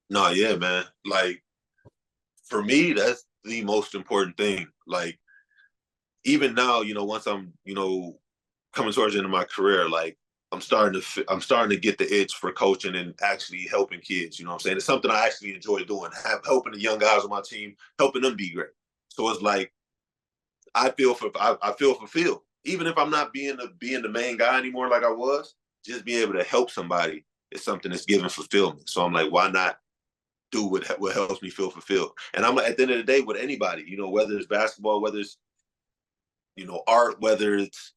No, yeah, man. Like, for me, that's the most important thing. Like, even now, once I'm, coming towards the end of my career, like I'm starting to get the itch for coaching and actually helping kids. You know what I'm saying? It's something I actually enjoy doing, helping the young guys on my team, helping them be great. So it's like, I feel fulfilled. Even if I'm not being the main guy anymore like I was, just being able to help somebody is something that's giving fulfillment. So I'm like, why not do what helps me feel fulfilled? And I'm at the end of the day with anybody, whether it's basketball, whether it's, art, whether it's,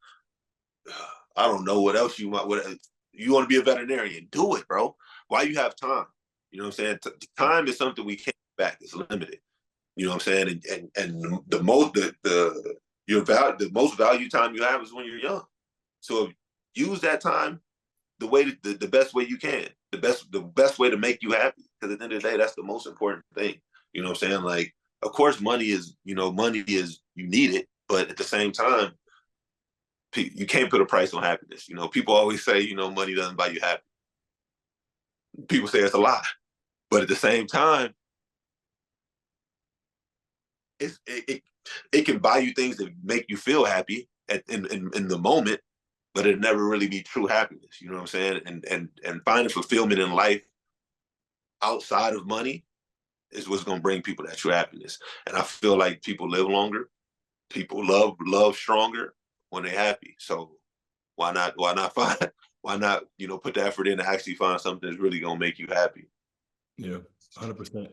I don't know what else you want to be a veterinarian, do it, bro. Why you have time? You know what I'm saying? Time is something we can't get back. It's limited. You know what I'm saying? And the most valued time you have is when you're young. So use that time the best way you can, the best way to make you happy. Because at the end of the day, that's the most important thing. You know what I'm saying? Like, of course, money is you need it, but at the same time, you can't put a price on happiness. You know, people always say, you know, money doesn't buy you happiness. People say it's a lie, but at the same time, it can buy you things that make you feel happy in the moment, but it never really be true happiness. You know what I'm saying? And finding fulfillment in life outside of money is what's going to bring people that true happiness. And I feel like people live longer, people love stronger when they're happy. So why not you know, put the effort in to actually find something that's really going to make you happy? Yeah, 100%.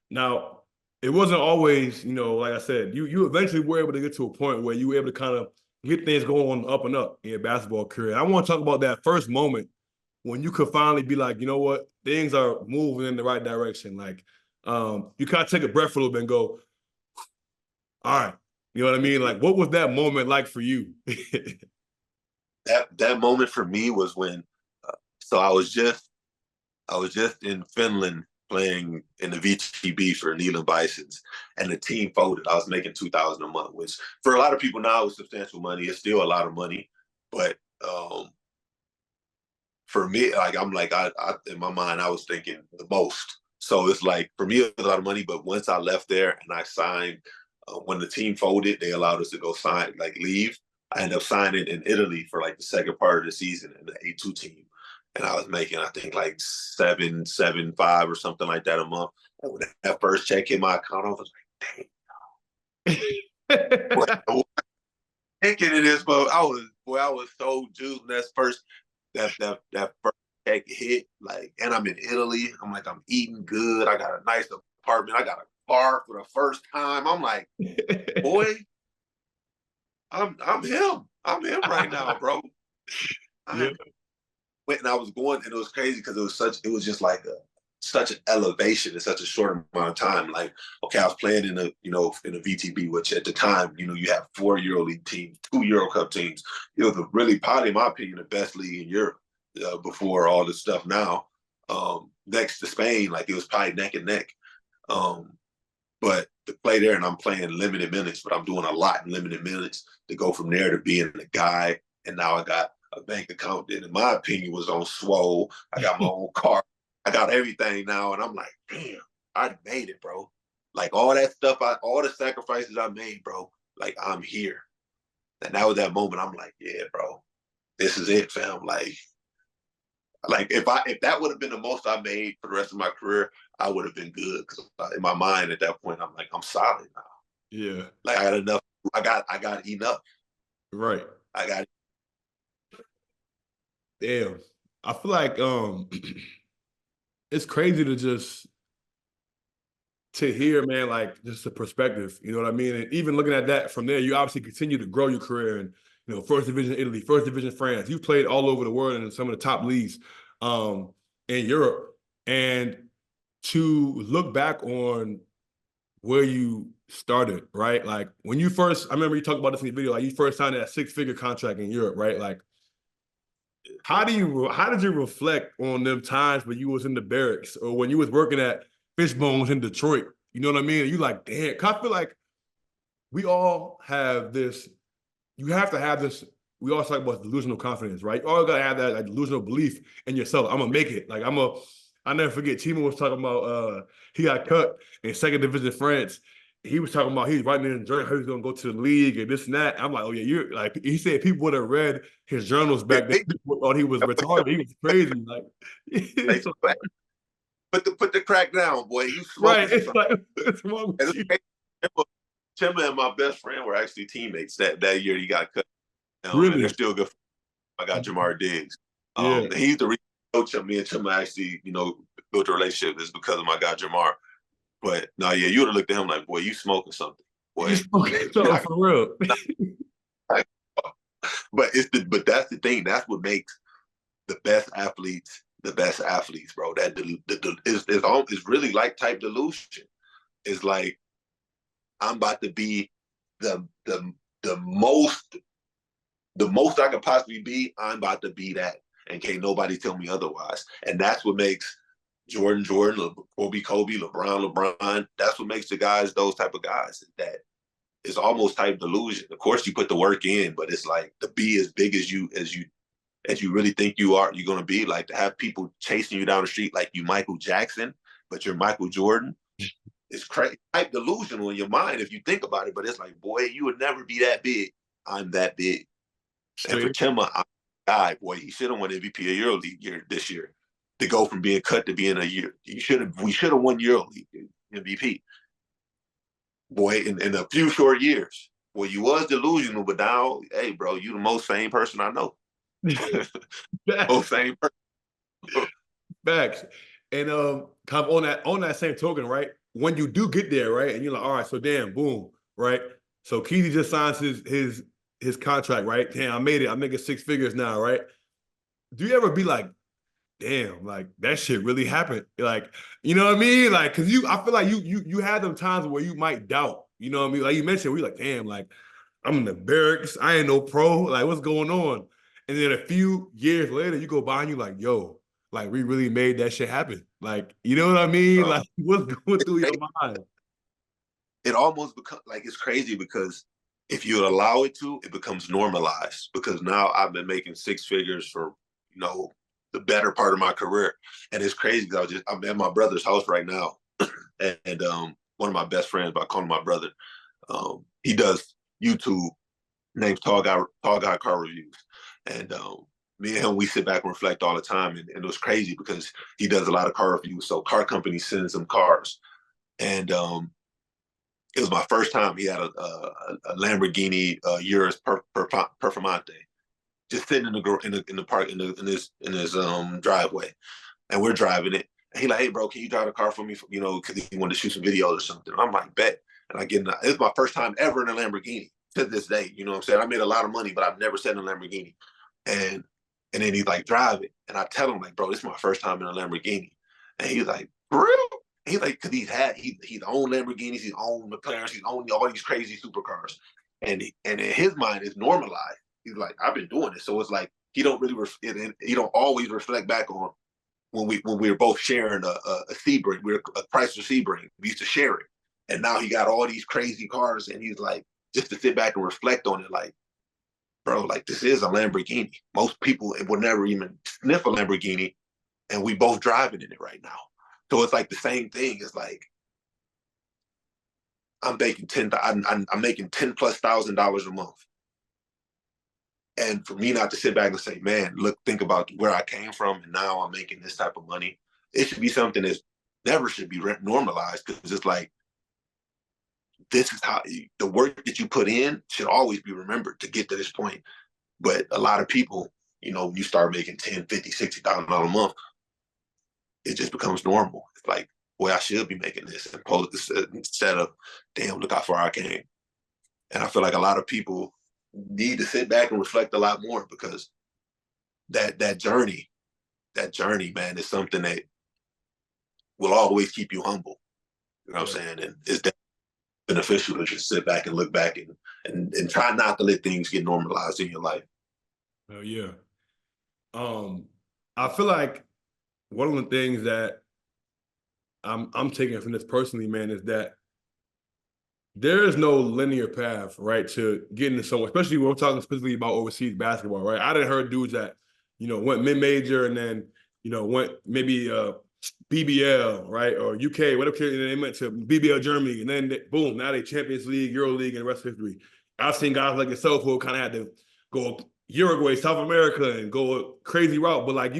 Now, it wasn't always, you know, like I said, you eventually were able to get to a point where you were able to kind of get things going up and up in your basketball career. I want to talk about that first moment when you could finally be like, you know what, things are moving in the right direction. Like, you kind of take a breath a little bit and go, all right. You know what I mean? Like, what was that moment like for you? That moment for me was when, so I was just in Finland playing in the VTB for Neelan Bisons, and the team folded. I was making $2,000 a month, which for a lot of people now is substantial money. It's still a lot of money, but for me, like I'm like I in my mind I was thinking the most. So it's like for me it was a lot of money, but once I left there and I signed, when the team folded, they allowed us to go sign, like leave. I ended up signing in Italy for like the second part of the season in the A2 team. And I was making, I think, like 775 or something like that a month. And when that first check hit my account, I was like, dang, what thinking of this, but I was so juiced when that first check hit, like, and I'm in Italy. I'm like, I'm eating good. I got a nice apartment. I got a car for the first time. I'm like, boy, I'm him. I'm him right now, bro. Yeah. And I was going, and it was crazy because it was just like such an elevation in such a short amount of time. Like, okay, I was playing in a VTB, which at the time, you know, you have 4 EuroLeague teams, 2 Euro Cup teams. It was really, probably, in my opinion, the best league in Europe before all this stuff now. Next to Spain, like it was probably neck and neck. But to play there, and I'm playing limited minutes, but I'm doing a lot in limited minutes, to go from there to being the guy, and now I got a bank account that, in my opinion, was on swole. I got my own car. I got everything now, and I'm like, damn, I made it, bro. Like all that stuff, all the sacrifices I made, bro. Like I'm here, and that was that moment. I'm like, yeah, bro, this is it, fam. Like if that would have been the most I made for the rest of my career, I would have been good. Because in my mind at that point, I'm like, I'm solid now. Yeah. Like I got enough. I got enough. Right. I got. Damn. I feel like it's crazy to hear, man, like just the perspective, you know what I mean? And even looking at that from there, you obviously continue to grow your career in, you know, first division Italy, first division France. You've played all over the world in some of the top leagues in Europe. And to look back on where you started, right? Like when you first, I remember you talked about this in the video, like you first signed that 6-figure contract in Europe, right? Like how did you reflect on them times when you was in the barracks or when you was working at Fishbones in Detroit? You know what I mean? And you like, damn, I feel like we all have this, you have to have this, we all talk about delusional confidence, right? You all gotta have that like, delusional belief in yourself. I'm gonna make it. Like I never forget, Chima was talking about he got cut in second division France. He was talking about he was writing in his journal how he was gonna go to the league and this and that. I'm like, oh yeah, you're like, he said people would have read his journals back then. People thought he was retarded. He was crazy. Like So, put the crack down, boy. You right. smoking It's something. like what's wrong with you? Timber and my best friend were actually teammates that year he got cut. And they're Really? still good. I got Jamar Diggs. Yeah. He's the reason coach of me and Timber actually, you know, built a relationship is because of my guy Jamar. But no, yeah, you would have looked at him like, boy, you smoking something, boy. You smoking something for real. But that's the thing. That's what makes the best athletes, bro. That it's really like type delusion. It's like I'm about to be the most I could possibly be. I'm about to be that, and can't nobody tell me otherwise. And that's what makes Jordan, Kobe, LeBron. That's what makes the guys those type of guys. Is that it's almost type delusion. Of course, you put the work in, but it's like to be as big as you really think you're gonna be. Like to have people chasing you down the street like you Michael Jackson, but you're Michael Jordan. It's crazy, type delusional in your mind if you think about it. But it's like, boy, you would never be that big. I'm that big. And for Chema, guy, boy, he should have won MVP of EuroLeague this year. To go from being cut to being we should have won EuroLeague MVP. Boy, in a few short years. Well, you was delusional, but now, hey, bro, you the most sane person I know. Most sane person. Facts. And kind of on that same token, right? When you do get there, right, and you're like, all right, so damn, boom, right? So Keasy just signs his contract, right? Damn, I made it. I'm making 6 figures now, right? Do you ever be like, damn, like that shit really happened? Like, you know what I mean? Like, cause I feel like you had them times where you might doubt, you know what I mean? Like you mentioned, we're like, damn, like I'm in the barracks, I ain't no pro, like what's going on? And then a few years later, you go by and you're like, yo, like we really made that shit happen. Like, you know what I mean? Like, what's going through your mind? It almost becomes like it's crazy because if you allow it to, it becomes normalized. Because now I've been making 6 figures for, the better part of my career. And it's crazy because I'm at my brother's house right now. and one of my best friends, but I call him my brother, he does YouTube, named Tall Guy Car Reviews. And me and him, we sit back and reflect all the time. And it was crazy because he does a lot of car reviews. So car companies sends him cars. And it was my first time. He had a Lamborghini Urus Performante, just sitting in the park in his driveway, and we're driving it. And he like, hey bro, can you drive the car for me? Because he wanted to shoot some videos or something. I'm like, bet. And I get in. It's my first time ever in a Lamborghini to this day. You know what I'm saying? I made a lot of money, but I've never sat in a Lamborghini. And then he's like, drive it. And I tell him like, bro, this is my first time in a Lamborghini. And he's like, for real? He's like, because he's owned Lamborghinis, he's owned McLarens, he's owned all these crazy supercars. And in his mind, it's normalized. He's like, I've been doing this. So it's like, he don't always reflect back on when we were both sharing a Sebring, we were a Chrysler Sebring. We used to share it. And now he got all these crazy cars, and he's like, just to sit back and reflect on it, like, bro, like this is a Lamborghini. Most people would never even sniff a Lamborghini, and we both driving in it right now. So it's like the same thing. It's like I'm making $10,000+ a month. And for me not to sit back and say, man, look, think about where I came from and now I'm making this type of money. It should be something that never should be normalized, because it's like, this is how the work that you put in should always be remembered to get to this point. But a lot of people, you start making $10,000, $50,000, $60,000 a month, it just becomes normal. It's like, boy, I should be making this, instead of, damn, look how far I came. And I feel like a lot of people need to sit back and reflect a lot more, because that journey, man, is something that will always keep you humble. You know what I'm saying? And it's beneficial to just sit back and look back and try not to let things get normalized in your life. Oh yeah. I feel like one of the things that I'm taking from this personally, man, is that there is no linear path, right, to getting to somewhere, especially when we're talking specifically about overseas basketball, right? I didn't heard dudes that, went mid-major and then, went maybe BBL, right, or UK, whatever, and they went to BBL Germany, and then boom, now they Champions League, EuroLeague, and the rest of history. I've seen guys like yourself who kind of had to go Uruguay, South America, and go a crazy route, but like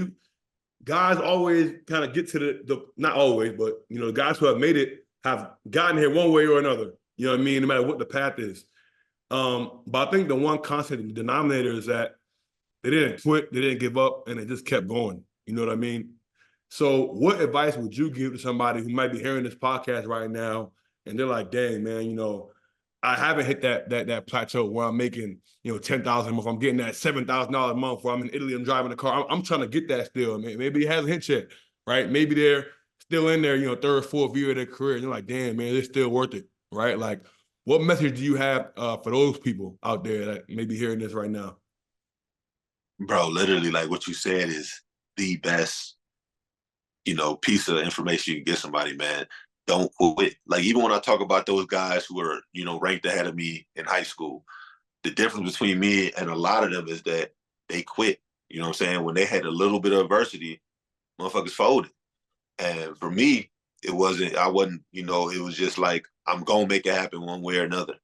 guys always kind of get to the not always, but the guys who have made it have gotten here one way or another. You know what I mean? No matter what the path is. But I think the one constant denominator is that they didn't quit, they didn't give up, and they just kept going. You know what I mean? So what advice would you give to somebody who might be hearing this podcast right now and they're like, dang, man, I haven't hit that plateau where I'm making, $10,000 a month. I'm getting that $7,000 a month where I'm in Italy, I'm driving a car. I'm trying to get that still. Maybe it hasn't hit yet, right? Maybe they're still in their, third, fourth year of their career. And they're like, damn, man, it's still worth it, right? Like, what message do you have for those people out there that may be hearing this right now? Bro, literally, like what you said is the best, piece of information you can get somebody, man. don't quit. Like even when I talk about those guys who are, you know, ranked ahead of me in high school, the difference between me and a lot of them is that they quit. You know what I'm saying? When they had a little bit of adversity, motherfuckers folded. And for me, I wasn't, you know, it was just like, I'm gonna make it happen one way or another.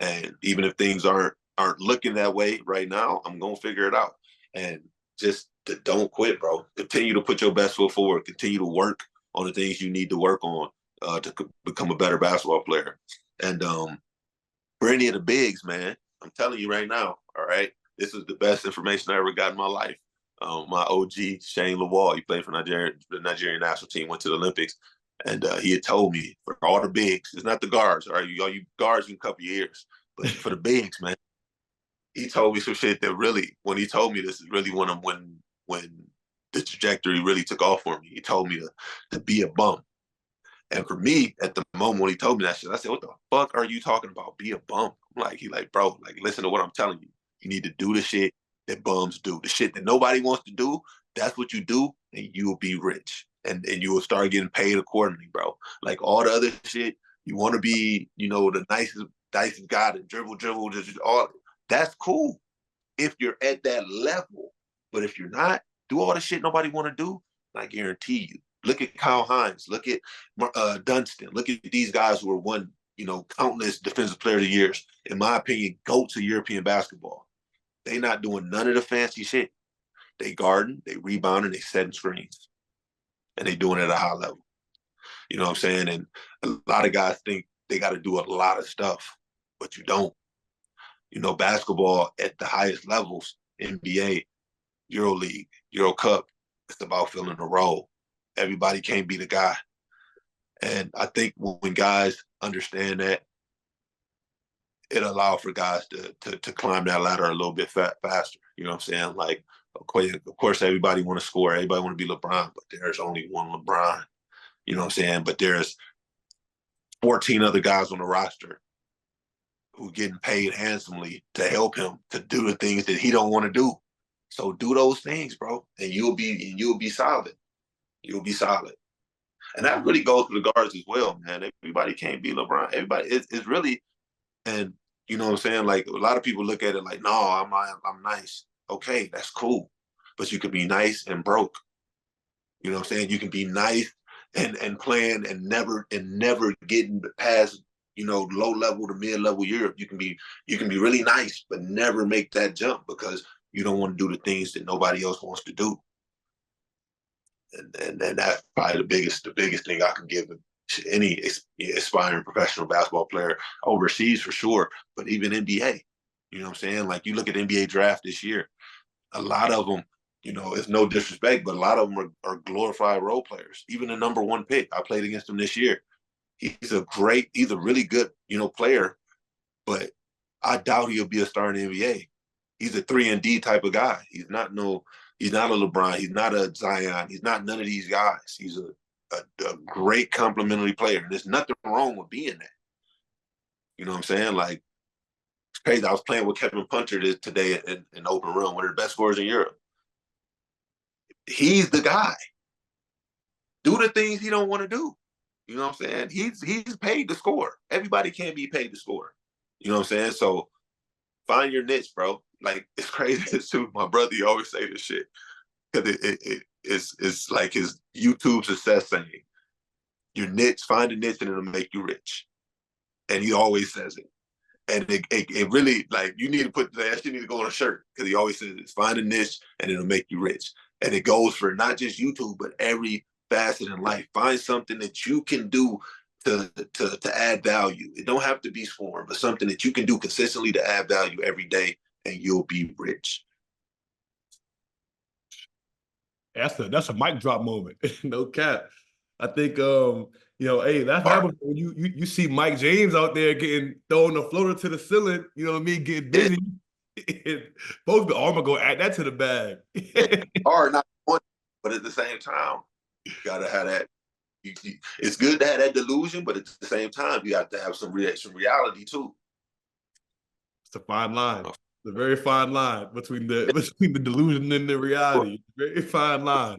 And even if things aren't looking that way right now, I'm gonna figure it out. And just don't quit, bro. Continue to put your best foot forward. Continue to work on the things you need to work on to become a better basketball player. And for any of the bigs, man, I'm telling you right now, all right, this is the best information I ever got in my life. My OG, Shane Lawal, he played for the Nigerian national team, went to the Olympics, and he had told me, for all the bigs, it's not the guards, all right, all you guards in a couple years, but for the bigs, man, he told me some shit that really, when he told me this, is really when the trajectory really took off for me. He told me to be a bum. And for me, at the moment when he told me that shit, I said, "What the fuck are you talking about? Be a bum?" I'm like, he like, bro, like, listen to what I'm telling you. You need to do the shit that bums do. The shit that nobody wants to do, that's what you do, and you'll be rich. And you will start getting paid accordingly, bro. Like all the other shit, you want to be, you know, the nicest guy to dribble, just all that's cool if you're at that level. But if you're not, do all the shit nobody want to do, I guarantee you. Look at Kyle Hines. Look at Dunstan. Look at these guys who are won, you know, countless defensive player of the years. In my opinion, goats of European basketball. They not doing none of the fancy shit. They guarding, they rebounding, they setting screens. And they doing it at a high level. You know what I'm saying? And a lot of guys think they got to do a lot of stuff, but you don't. You know, basketball at the highest levels, NBA, EuroLeague, Euro Cup, it's about filling a role. Everybody can't be the guy. And I think when guys understand that, it allows for guys to climb that ladder a little bit faster. You know what I'm saying? Like, of course, everybody want to score. Everybody want to be LeBron, but there's only one LeBron. You know what I'm saying? But there's 14 other guys on the roster who getting paid handsomely to help him to do the things that he don't want to do. So do those things, bro, and you'll be solid. You'll be solid. And that really goes for the guards as well, man. Everybody can't be LeBron. Everybody, it's really, and you know what I'm saying? Like a lot of people look at it like, no, I'm nice. Okay, that's cool. But you could be nice and broke. You know what I'm saying? You can be nice and playing and never getting past, you know, low level to mid level Europe. You can be really nice, but never make that jump because you don't want to do the things that nobody else wants to do. And that's probably the biggest thing I can give any aspiring professional basketball player overseas for sure, but even NBA. You know what I'm saying? Like you look at NBA draft this year, a lot of them, you know, it's no disrespect, but a lot of them are glorified role players. Even the number one pick, I played against him this year. He's a really good, you know, player, but I doubt he'll be a star in the NBA. He's a 3-and-D type of guy. He's not a LeBron. He's not a Zion. He's not none of these guys. He's a great complementary player. And there's nothing wrong with being that. You know what I'm saying? Like, it's crazy. I was playing with Kevin Punter today in open room, one of the best scorers in Europe. He's the guy. Do the things he don't want to do. You know what I'm saying? He's paid to score. Everybody can't be paid to score. You know what I'm saying? So find your niche, bro. Like it's crazy too. My brother, he always say this shit because it's like his YouTube success saying, "Your niche, find a niche, and it'll make you rich." And he always says it. And it really, like, you need to put that shit need to go on a shirt because he always says this: find a niche and it'll make you rich. And it goes for not just YouTube, but every facet in life. Find something that you can do to add value. It don't have to be scoring, but something that you can do consistently to add value every day, and you'll be rich. That's a mic drop moment. No cap. I think you know, hey, that's happening when you see Mike James out there getting throwing the floater to the ceiling, you know what I mean, getting busy. Supposed to be, oh, I'm gonna go add that to the bag. Or not one, but at the same time, you gotta have that. It's good to have that delusion, but at the same time, you have to have some reality too. It's a fine line. It's a very fine line between the delusion and the reality. Very fine line.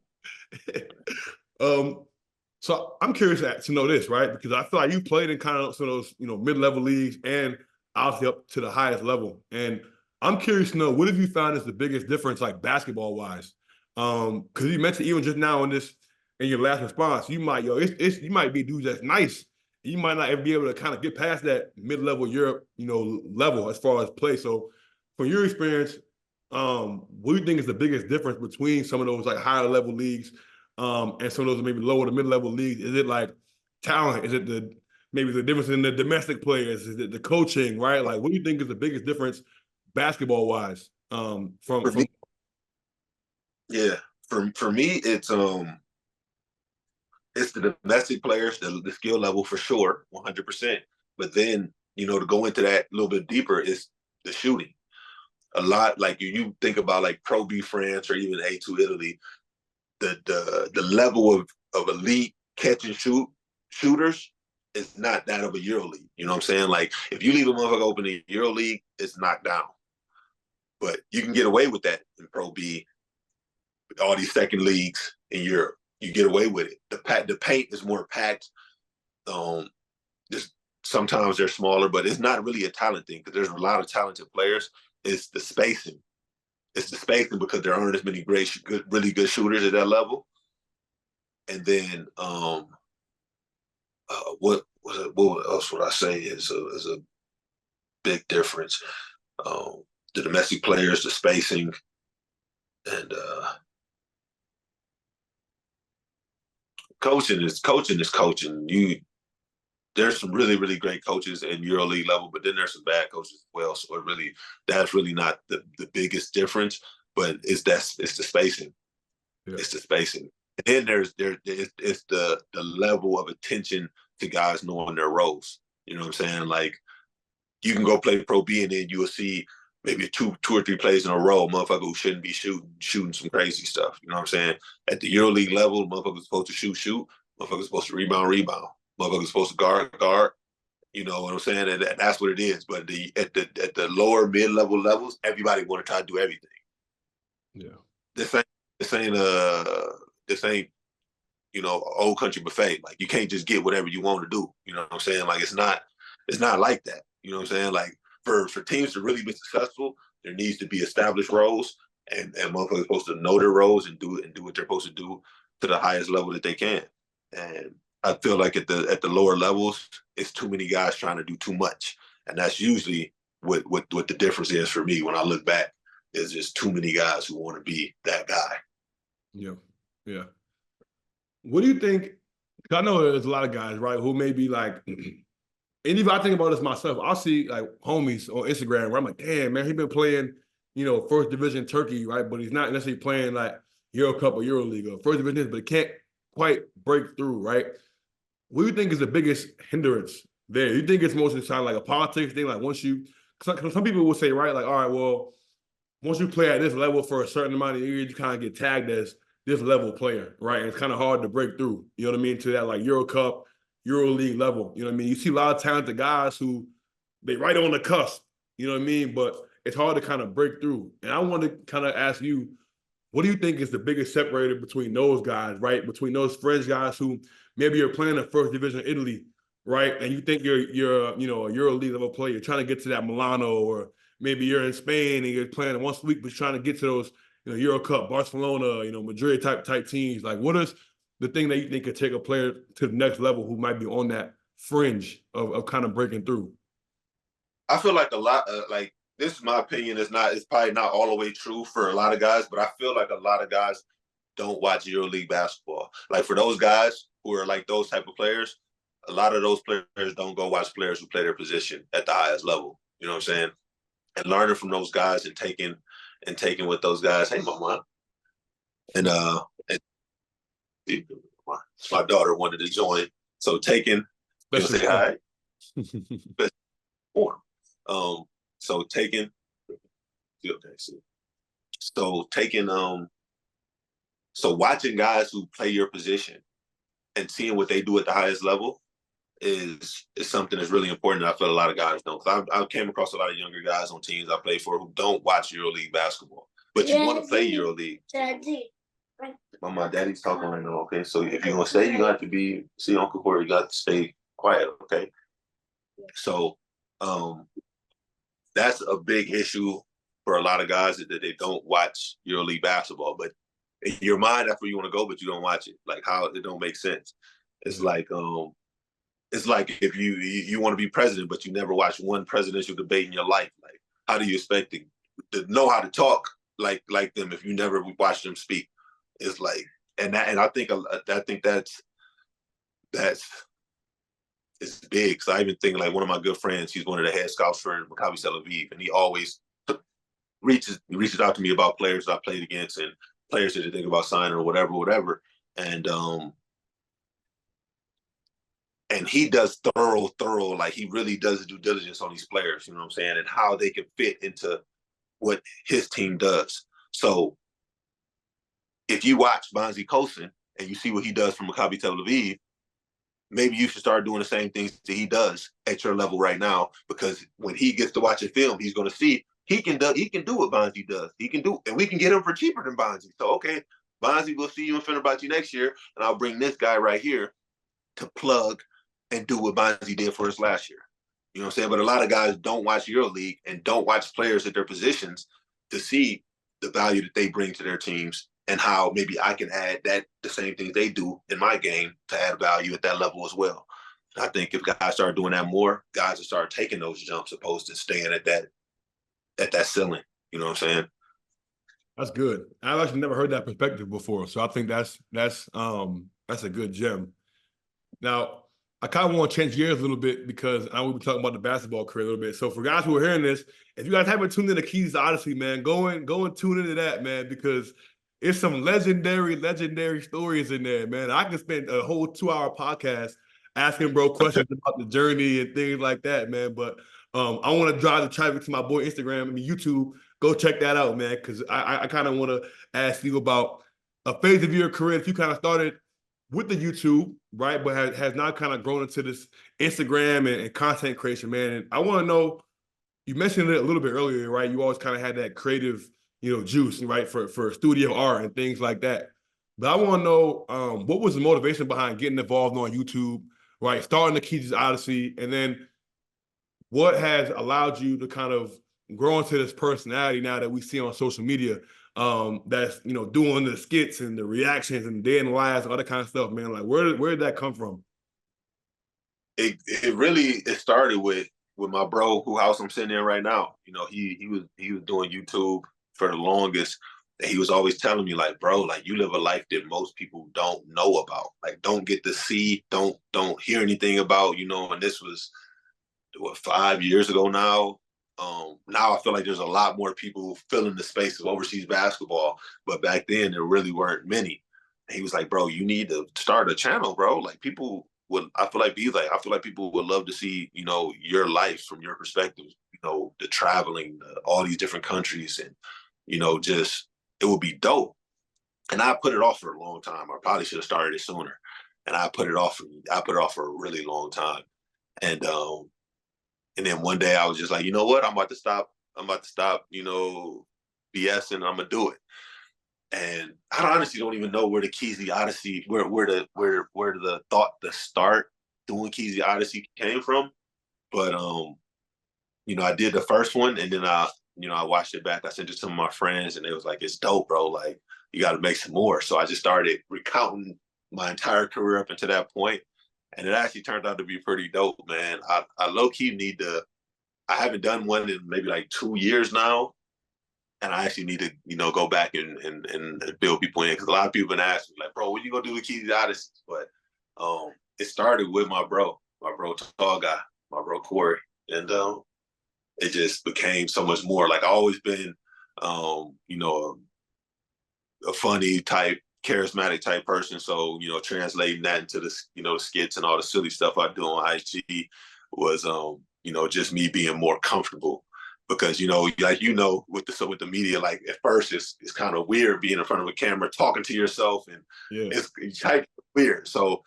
So I'm curious to know this, right? Because I feel like you played in kind of some of those, mid-level leagues and obviously up to the highest level. And I'm curious to know, what have you found is the biggest difference, like basketball-wise? Because you mentioned even just now in your last response, you might, you might be dudes that's nice. You might not ever be able to kind of get past that mid-level Europe, level as far as play. So from your experience, what do you think is the biggest difference between some of those like higher level leagues and some of those maybe lower to mid-level leagues? Is it like talent? Is it maybe the difference in the domestic players? Is it the coaching, right? Like, what do you think is the biggest difference basketball-wise For from me, yeah, for me, it's the domestic players, the skill level for sure, 100%. But then, to go into that a little bit deeper is the shooting. A lot, like you think about like Pro B France or even A2 Italy, the level of elite catch and shooters is not that of a Euro League. You know what I'm saying? Like if you leave a motherfucker open in Euro League, it's knocked down. But you can get away with that in Pro B, all these second leagues in Europe. You get away with it. The paint is more packed. Just sometimes they're smaller, but it's not really a talent thing because there's a lot of talented players. It's the spacing. It's the spacing because there aren't as many really good shooters at that level. And then what else would I say is a big difference? The domestic players, the spacing, and coaching is coaching. There's some really, really great coaches in EuroLeague level, but then there's some bad coaches as well. So that's really not the biggest difference, but it's the spacing. Yeah. It's the spacing. And then it's the level of attention to guys knowing their roles. You know what I'm saying? Like you can go play Pro B and then you will see maybe two or three plays in a row, motherfucker who shouldn't be shooting some crazy stuff. You know what I'm saying? At the EuroLeague level, motherfucker's supposed to shoot. Motherfucker's supposed to rebound. Motherfucker's supposed to guard. You know what I'm saying? And that's what it is. But at the lower mid-level levels, everybody want to try to do everything. Yeah. This ain't old country buffet. Like you can't just get whatever you want to do. You know what I'm saying? Like it's not like that. You know what I'm saying? Like for teams to really be successful, there needs to be established roles, and motherfuckers are supposed to know their roles and do what they're supposed to do to the highest level that they can. And I feel like at the lower levels, it's too many guys trying to do too much, and that's usually what the difference is for me when I look back. There's just too many guys who want to be that guy. Yeah, yeah. What do you think? I know there's a lot of guys, right, who may be like, and even I think about this myself. I'll see like homies on Instagram where I'm like, damn, man, he's been playing, first division Turkey, right? But he's not necessarily playing like Euro Cup or Euro League or first division, but he can't quite break through, right? What do you think is the biggest hindrance there? You think it's mostly kind of like a politics thing? Like once some people will say, right, like, all right, well, once you play at this level for a certain amount of years, you kind of get tagged as this level player, right? And it's kind of hard to break through, you know what I mean, to that like Euro Cup, Euro League level, you know what I mean? You see a lot of talented guys who they right on the cusp, you know what I mean? But it's hard to kind of break through. And I want to kind of ask you, what do you think is the biggest separator between those guys, right? Between those French guys who maybe you're playing in first division Italy, right? And you think you're a Euro League level player, you're trying to get to that Milano, or maybe you're in Spain and you're playing once a week, but you're trying to get to those Euro Cup, Barcelona, Madrid type teams. Like, what is the thing that you think could take a player to the next level who might be on that fringe of kind of breaking through? I feel like a lot, like this is my opinion. It's probably not all the way true for a lot of guys, but I feel like a lot of guys don't watch EuroLeague basketball. Like for those guys who are like those type of players, a lot of those players don't go watch players who play their position at the highest level. You know what I'm saying? And learning from those guys and taking with those guys. Hey, mama. And my daughter wanted to join, so taking, say hi. So taking, so watching guys who play your position and seeing what they do at the highest level is something that's really important. I feel a lot of guys don't. I came across a lot of younger guys on teams I play for who don't watch EuroLeague basketball, but you want to play EuroLeague. My daddy's talking right now. Okay, so if you're gonna stay, you got to see Uncle Corey. You got to stay quiet. Okay, so that's a big issue for a lot of guys that they don't watch EuroLeague basketball. But in your mind, that's where you want to go, but you don't watch it. Like how it don't make sense. It's like if you want to be president, but you never watch one presidential debate in your life. Like how do you expect to know how to talk like them if you never watch them speak? It's like and I think that's it's big. So I even think like one of my good friends, he's one of the head scouts for Maccabi Tel Aviv, and he always reaches out to me about players I played against and players that they think about signing or whatever. And he does thorough, like he really does due diligence on these players, you know what I'm saying, and how they can fit into what his team does. So if you watch Bonzi Kosin and you see what he does for Maccabi Tel Aviv, maybe you should start doing the same things that he does at your level right now, because when he gets to watch a film, he's going to see he can do what Bonzi does. He can do, and we can get him for cheaper than Bonzi. So, okay, Bonzi, we'll see you in Fenerbahce next year, and I'll bring this guy right here to plug and do what Bonzi did for us last year. You know what I'm saying? But a lot of guys don't watch EuroLeague and don't watch players at their positions to see the value that they bring to their teams and how maybe I can add the same things they do in my game to add value at that level as well. I think if guys start doing that more, guys will start taking those jumps opposed to staying at that ceiling. You know what I'm saying? That's good. I've actually never heard that perspective before, so I think that's a good gem. Now, I kind of want to change gears a little bit because I will be talking about the basketball career a little bit. So for guys who are hearing this, if you guys haven't tuned in to Keasy Odyssey, man, go and tune into that, man, because it's some legendary stories in there, man. I can spend a whole 2-hour podcast asking bro questions about the journey and things like that, man. But I want to drive the traffic to my boy Instagram and YouTube. Go check that out, man, because I kind of want to ask you about a phase of your career that you kind of started with the YouTube, right? But has now kind of grown into this Instagram and content creation, man. And I want to know, you mentioned it a little bit earlier, right? You always kind of had that creative, juice, right? For studio art and things like that. But I want to know, what was the motivation behind getting involved on YouTube, right? Starting the Keasy Odyssey, and then what has allowed you to kind of grow into this personality now that we see on social media, that's doing the skits and the reactions and the day in the lives, all that kind of stuff, man. Like where did that come from? It really started with my bro whose house I'm sitting in right now. He was doing YouTube for the longest, and he was always telling me like, bro, like you live a life that most people don't know about, like don't get to see, don't hear anything about, and this was 5 years ago now. Now I feel like there's a lot more people filling the space of overseas basketball, but back then there really weren't many. And he was like, bro, you need to start a channel, bro. Like people would, I feel like people would love to see, your life from your perspective, the traveling, all these different countries, and, just, it would be dope. And I put it off for a long time. I probably should have started it sooner. And I put it off for a really long time. And then one day I was just like, you know what? I'm about to stop, BSing, and I'm gonna do it. And I honestly don't even know where the Keasy Odyssey, where the thought to start doing Keasy Odyssey came from. But I did the first one, and then I watched it back. I sent it to some of my friends, and they was like, it's dope, bro. Like you got to make some more. So I just started recounting my entire career up until that point. And it actually turned out to be pretty dope, man. I low-key I haven't done one in maybe like 2 years now. And I actually need to, go back and build people in. Because a lot of people have been asking, like, bro, what you going to do with Keasy Odyssey? But it started with my bro tall guy, my bro Corey. And it just became so much more. Like, I always been, a funny type, charismatic type person. So, translating that into the, the skits and all the silly stuff I do on IG was, just me being more comfortable. Because, with the media, like at first it's kind of weird being in front of a camera, talking to yourself, and it's kind of weird. So,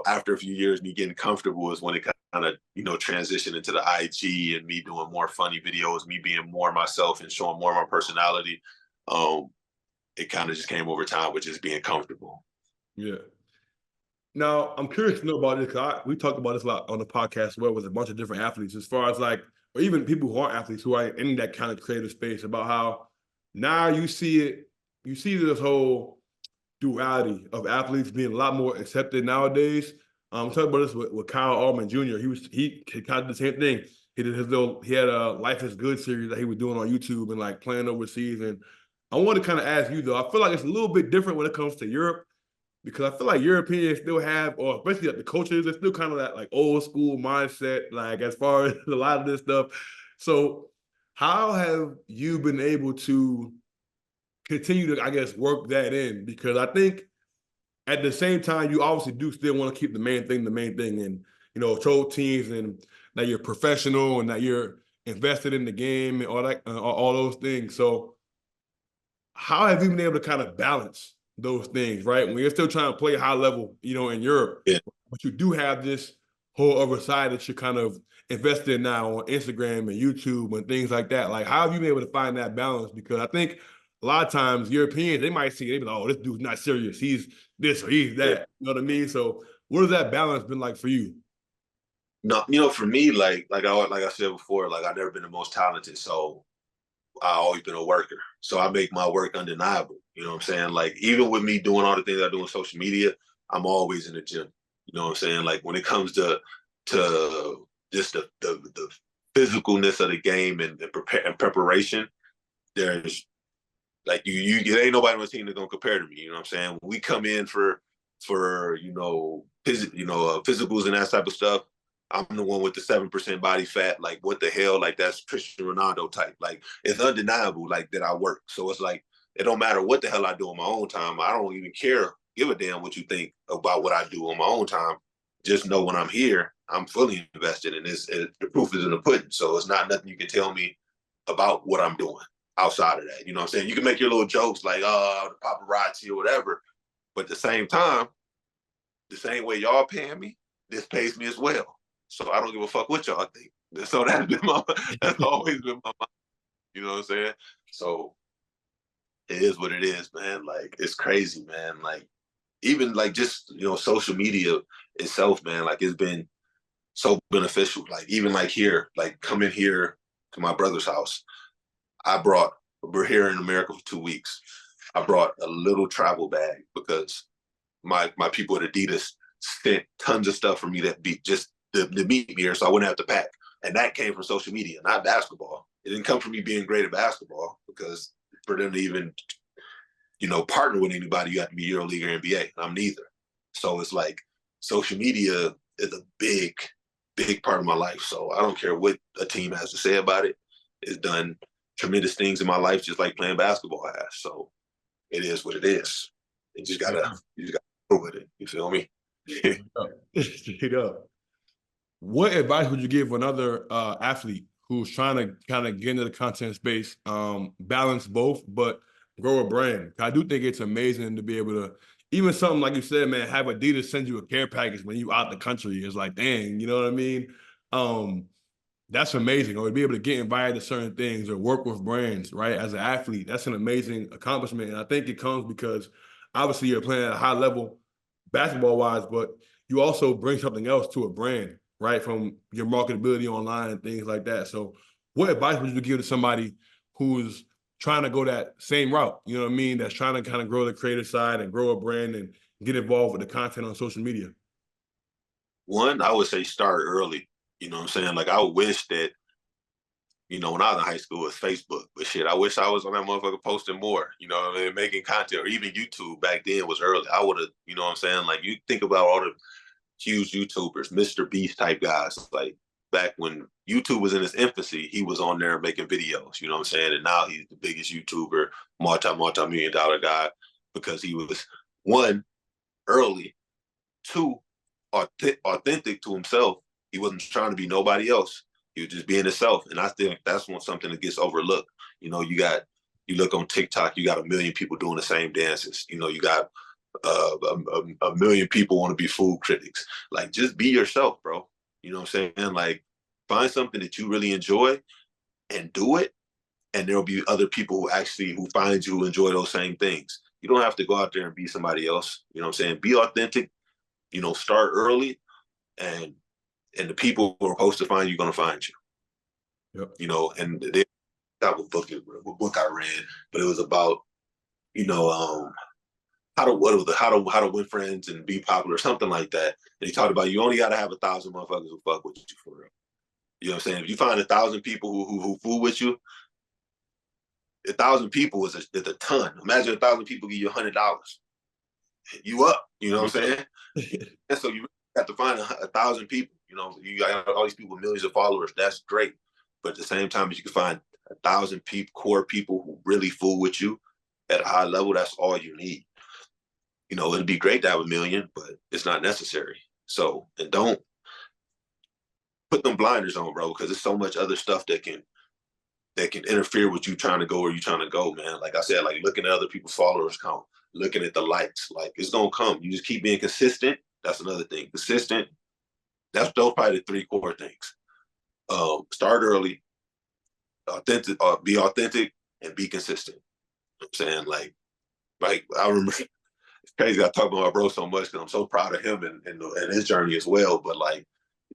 after a few years, me getting comfortable is when it kind of, transitioned into the IG and me doing more funny videos, me being more myself and showing more of my personality. it kind of just came over time with just being comfortable. Yeah. Now, I'm curious to know about this because we talked about this a lot on the podcast as well with a bunch of different athletes, as far as like, or even people who aren't athletes who are in that kind of creative space, about how now you see this whole duality of athletes being a lot more accepted nowadays. Talking about this with Kyle Allman Jr. He kind of did the same thing. He had a Life is Good series that he was doing on YouTube and like playing overseas. And I want to kind of ask you though, I feel like it's a little bit different when it comes to Europe, because I feel like Europeans still have, or especially like the coaches, they're still kind of that like old school mindset, like as far as a lot of this stuff. So how have you been able to continue to, I guess, work that in? Because I think at the same time, you obviously do still want to keep the main thing, and, you know, show teams and that you're professional and that you're invested in the game and all that, all those things. So how have you been able to kind of balance those things, right? When you're still trying to play high level, you know, in Europe, Yeah. but you do have this whole other side that you're kind of invested in now on Instagram and YouTube and things like that. Like, how have you been able to find that balance? Because I think a lot of times Europeans, they might see, they be like, oh, this dude's not serious. He's this or he's that. Yeah. You know what I mean? So what has that balance been like for you? No, you know, for me, like I said before, like I've never been the most talented, so I always been a worker. So I make my work undeniable. You know what I'm saying? Like even with me doing all the things I do on social media, I'm always in the gym. You know what I'm saying? Like when it comes to just the physicalness of the game and preparation, there's like you ain't nobody on the team that's gonna compare to me. You know what I'm saying? When we come in for physicals and that type of stuff, I'm the one with the 7% body fat. Like what the hell? Like that's Cristiano Ronaldo type. Like it's undeniable. Like that I work. So it's like it don't matter what the hell I do on my own time. I don't even give a damn what you think about what I do on my own time. Just know when I'm here, I'm fully invested, and the proof is in the pudding. So it's not nothing you can tell me about what I'm doing outside of that. You know what I'm saying? You can make your little jokes like, oh, the paparazzi or whatever. But at the same time, the same way y'all paying me, this pays me as well. So I don't give a fuck what y'all think. So that's always been my mind. You know what I'm saying? So it is what it is, man. Like it's crazy, man. Like even like just, you know, social media itself, man, like it's been so beneficial. Like even like here, like coming here to my brother's house, we're here in America for 2 weeks. I brought a little travel bag because my people at Adidas sent tons of stuff for me that be just to meet me here, so I wouldn't have to pack. And that came from social media, not basketball. It didn't come from me being great at basketball, because for them to even, you know, partner with anybody, you have to be EuroLeague or NBA. I'm neither. So it's like social media is a big, big part of my life. So I don't care what a team has to say about it. It's done tremendous things in my life, just like playing basketball has. So it is what it is. You just gotta go with it. You feel me? Straight up. What advice would you give another athlete who's trying to kind of get into the content space, balance both, but grow a brand? I do think it's amazing to be able to, even something like you said, man, have Adidas send you a care package when you out the country. It's like, dang, you know what I mean? That's amazing. Or to be able to get invited to certain things or work with brands, right? As an athlete, that's an amazing accomplishment. And I think it comes because obviously you're playing at a high level basketball wise, but you also bring something else to a brand, right? From your marketability online and things like that. So what advice would you give to somebody who's trying to go that same route? You know what I mean? That's trying to kind of grow the creative side and grow a brand and get involved with the content on social media. One, I would say start early. You know what I'm saying? Like I wish that, you know, when I was in high school, it was Facebook. But shit, I wish I was on that motherfucker posting more, you know what I mean? Making content, or even YouTube back then was early. I would have, you know what I'm saying? Like you think about all the huge YouTubers, Mr. Beast type guys, like back when YouTube was in its infancy, he was on there making videos, you know what I'm saying? And now he's the biggest YouTuber, multi-million dollar guy, because he was, one, early, two, authentic to himself. He wasn't trying to be nobody else. He was just being himself. And I think that's something that gets overlooked. You know, you look on TikTok, you got a million people doing the same dances. You know, you got a million people want to be food critics. Like, just be yourself, bro. You know what I'm saying? Like, find something that you really enjoy and do it. and there'll be other people who find you who enjoy those same things. You don't have to go out there and be somebody else. You know what I'm saying? Be authentic. You know, start early, and the people who are supposed to find you are going to find you. Yep. You know, and they got what book I read, but it was about, you know, how to win friends and be popular, something like that. And he talked about you only got to have 1,000 motherfuckers who fuck with you for real. You know what I'm saying? If you find 1,000 people who fool with you, 1,000 people is a ton. Imagine 1,000 people give you $100. You up? You know what I'm saying? And so you really have to find 1,000 people. You know, you got all these people with millions of followers. That's great, but at the same time, if you can find 1,000 core people who really fool with you at a high level, that's all you need. You know, it'd be great to have 1 million, but it's not necessary. So, and don't put them blinders on, bro, because there's so much other stuff that can interfere with you trying to go where you're trying to go, man. Like I said, like looking at other people's followers count, looking at the likes, like it's gonna come. You just keep being consistent. That's another thing. Consistent. Those probably the 3 core things. Start early, authentic, be authentic, and be consistent. You know what I'm saying, like I remember. It's crazy. I talk about my bro so much because I'm so proud of him and his journey as well. But like,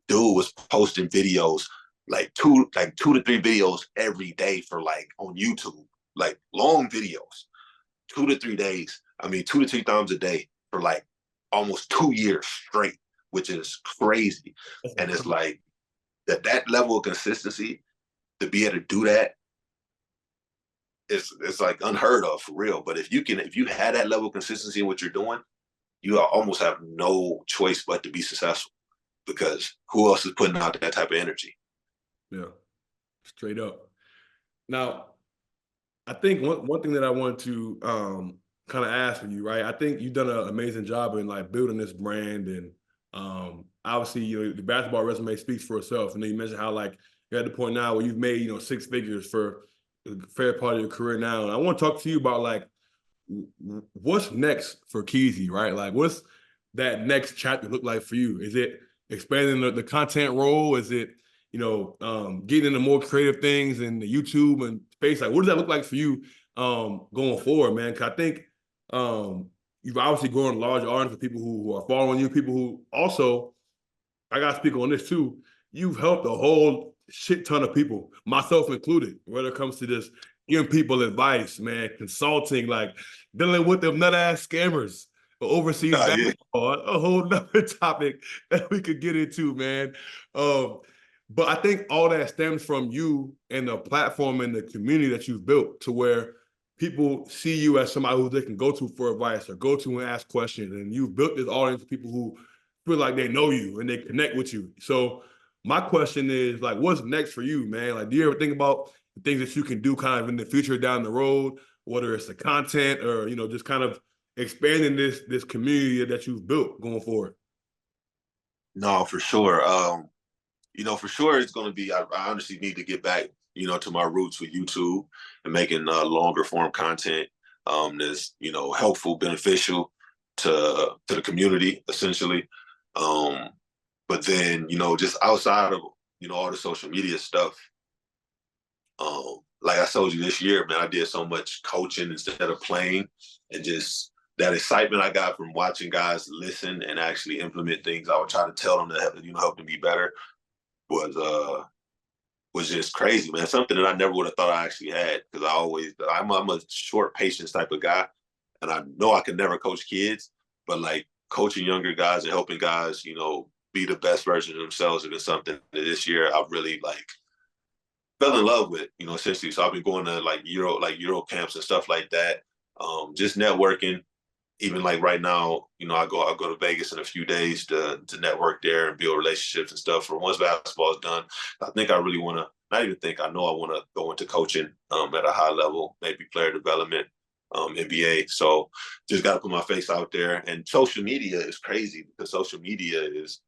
dude was posting videos, like two to 3 videos every day for like on YouTube, like long videos, 2 to 3 days. I mean, 2 to 3 times a day for like almost 2 years straight, which is crazy. And it's like that level of consistency, to be able to do that, it's like unheard of for real. But if you had that level of consistency in what you're doing, you almost have no choice but to be successful, because who else is putting out that type of energy? Yeah, straight up. Now, I think one thing that I want to kind of ask for you, right? I think you've done an amazing job in like building this brand, and obviously, you know, the basketball resume speaks for itself. And then you mentioned how like you're at the point now where you've made, you know, 6 figures for a fair part of your career now. And I want to talk to you about like what's next for Keasy, right? Like what's that next chapter look like for you? Is it expanding the content role? Is it, you know, getting into more creative things in the YouTube and space? Like, what does that look like for you going forward, man? Because I think you've obviously grown a large audience of people who are following you, people who also, I got to speak on this too, you've helped a whole shit ton of people, myself included, whether it comes to this giving people advice, man, consulting, like dealing with them nut-ass scammers overseas basketball, a whole nother topic that we could get into, man. But I think all that stems from you and the platform and the community that you've built, to where people see you as somebody who they can go to for advice or go to and ask questions. And you've built this audience of people who feel like they know you and they connect with you. So my question is, like, what's next for you, man? Like, do you ever think about the things that you can do kind of in the future down the road, whether it's the content or, you know, just kind of expanding this community that you've built going forward? No, for sure. You know, for sure it's going to be, I honestly need to get back, you know, to my roots with YouTube and making longer form content that's, you know, helpful, beneficial to the community, essentially. But then, you know, just outside of, you know, all the social media stuff, like I told you this year, man, I did so much coaching instead of playing, and just that excitement I got from watching guys listen and actually implement things I would try to tell them to, you know, help them be better was just crazy, man. Something that I never would have thought I actually had, because I'm a short patience type of guy, and I know I can never coach kids, but like coaching younger guys and helping guys, you know, be the best version of themselves has been something that this year I've really like fell in love with, you know, essentially. So I've been going to like Euro camps and stuff like that. Just networking. Even like right now, you know, I'll go to Vegas in a few days to network there and build relationships and stuff. For once basketball is done, I think I really want to, not even think, I know I want to go into coaching at a high level, maybe player development, NBA. So just got to put my face out there. And social media is crazy, because social media is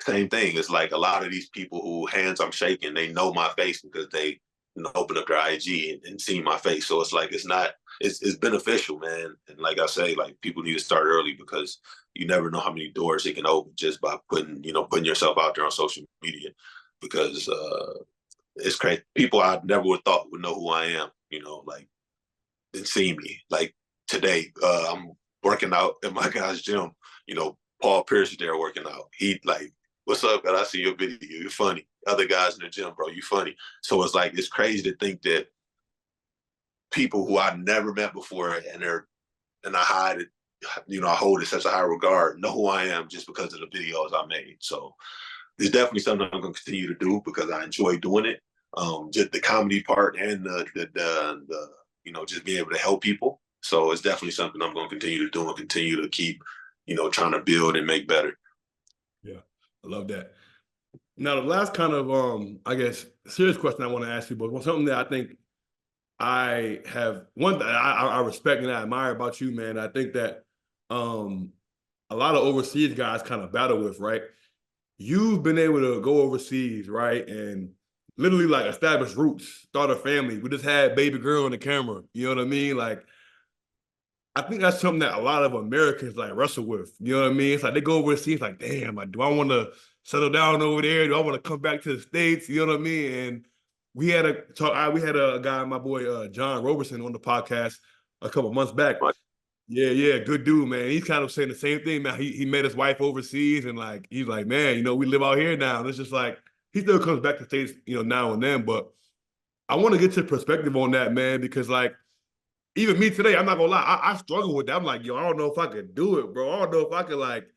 same thing. It's like a lot of these people who hands I'm shaking, they know my face because they, you know, open up their IG and see my face. So it's like, it's beneficial, man. And like I say, like people need to start early, because you never know how many doors it can open just by putting yourself out there on social media. Because it's crazy. People I never would thought would know who I am, like, and see me. Like today, I'm working out at my guy's gym. Paul Pierce is there working out. He like, what's up, God? I see your video. You're funny. Other guys in the gym, bro, you funny. So it's like, it's crazy to think that people who I never met before and I hold it such a high regard, know who I am just because of the videos I made. So it's definitely something I'm going to continue to do because I enjoy doing it. Just the comedy part and the just being able to help people. So it's definitely something I'm going to continue to do and continue to keep, trying to build and make better. Yeah, I love that. Now, the last kind of, I guess, serious question I want to ask you, but something that I think I have, one that I respect and I admire about you, man. I think that a lot of overseas guys kind of battle with, right? You've been able to go overseas, right? And literally like establish roots, start a family. We just had baby girl on the camera. You know what I mean? Like, I think that's something that a lot of Americans like wrestle with. You know what I mean? It's like they go overseas, like, damn, like, do I want to settle down over there? Do I want to come back to the States? You know what I mean? And we had a guy, my boy John Roberson, on the podcast a couple months back. Right. Yeah, good dude, man. He's kind of saying the same thing, man. He met his wife overseas, and like he's like, man, we live out here now. And it's just like he still comes back to States, now and then. But I want to get your perspective on that, man, because like even me today, I'm not gonna lie, I struggle with that. I'm like, yo, I don't know if I could do it, bro. I don't know if I could like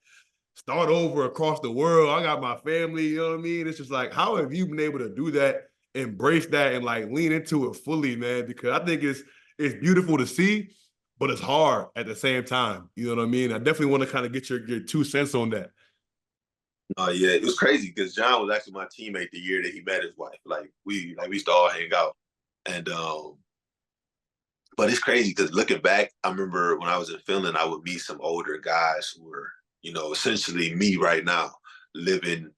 start over across the world. I got my family, you know what I mean? It's just like, how have you been able to do that, embrace that, and like lean into it fully, man? Because I think it's beautiful to see, but it's hard at the same time. You know what I mean? I definitely want to kind of get your 2 cents on that. Oh yeah, it was crazy because John was actually my teammate the year that he met his wife. Like we used to all hang out, and but it's crazy because looking back, I remember when I was in Finland, I would meet some older guys who were, essentially me right now, living,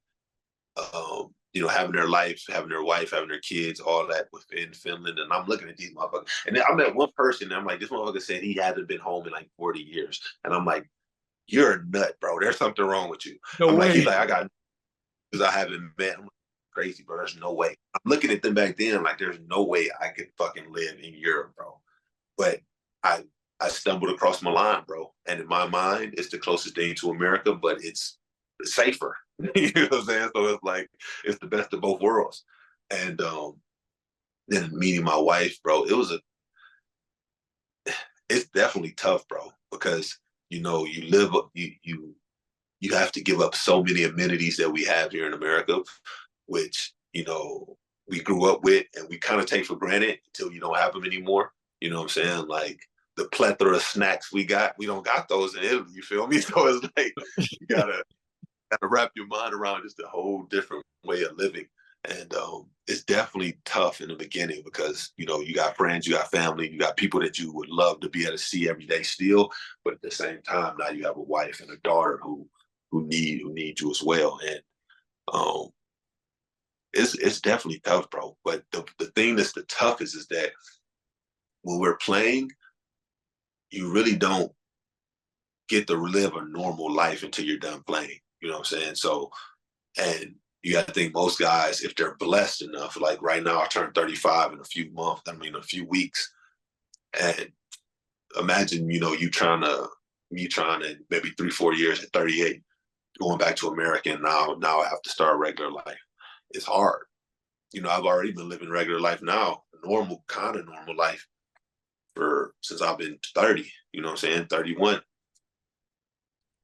having their life, having their wife, having their kids, all that within Finland. And I'm looking at these motherfuckers. And then I met one person, and I'm like, this motherfucker said he hasn't been home in like 40 years. And I'm like, you're a nut, bro. There's something wrong with you. No I'm way. like, he's like, I got, because I haven't met. I'm like, crazy, bro. There's no way. I'm looking at them back then, like, there's no way I could fucking live in Europe, bro. But I stumbled across Milan, bro. And in my mind, it's the closest thing to America, but it's safer. You know what I'm saying? So it's like, it's the best of both worlds. And then meeting my wife, bro, it's definitely tough, bro, because you have to give up so many amenities that we have here in America, which, we grew up with and we kind of take for granted until you don't have them anymore. You know what I'm saying? Like the plethora of snacks we don't got those in Italy, you feel me? So it's like, you gotta wrap your mind around just a whole different way of living. And it's definitely tough in the beginning because, you got friends, you got family, you got people that you would love to be able to see every day still. But at the same time, now you have a wife and a daughter who need you as well. And it's definitely tough, bro. But the thing that's the toughest is that when we're playing, you really don't get to live a normal life until you're done playing. You know what I'm saying? So, and you got to think most guys, if they're blessed enough, like right now, I turned 35 in a few weeks. And imagine, you trying to maybe 3-4 years at 38, going back to America, and now I have to start regular life. It's hard. I've already been living regular life now, normal life since I've been 30, you know what I'm saying? 31.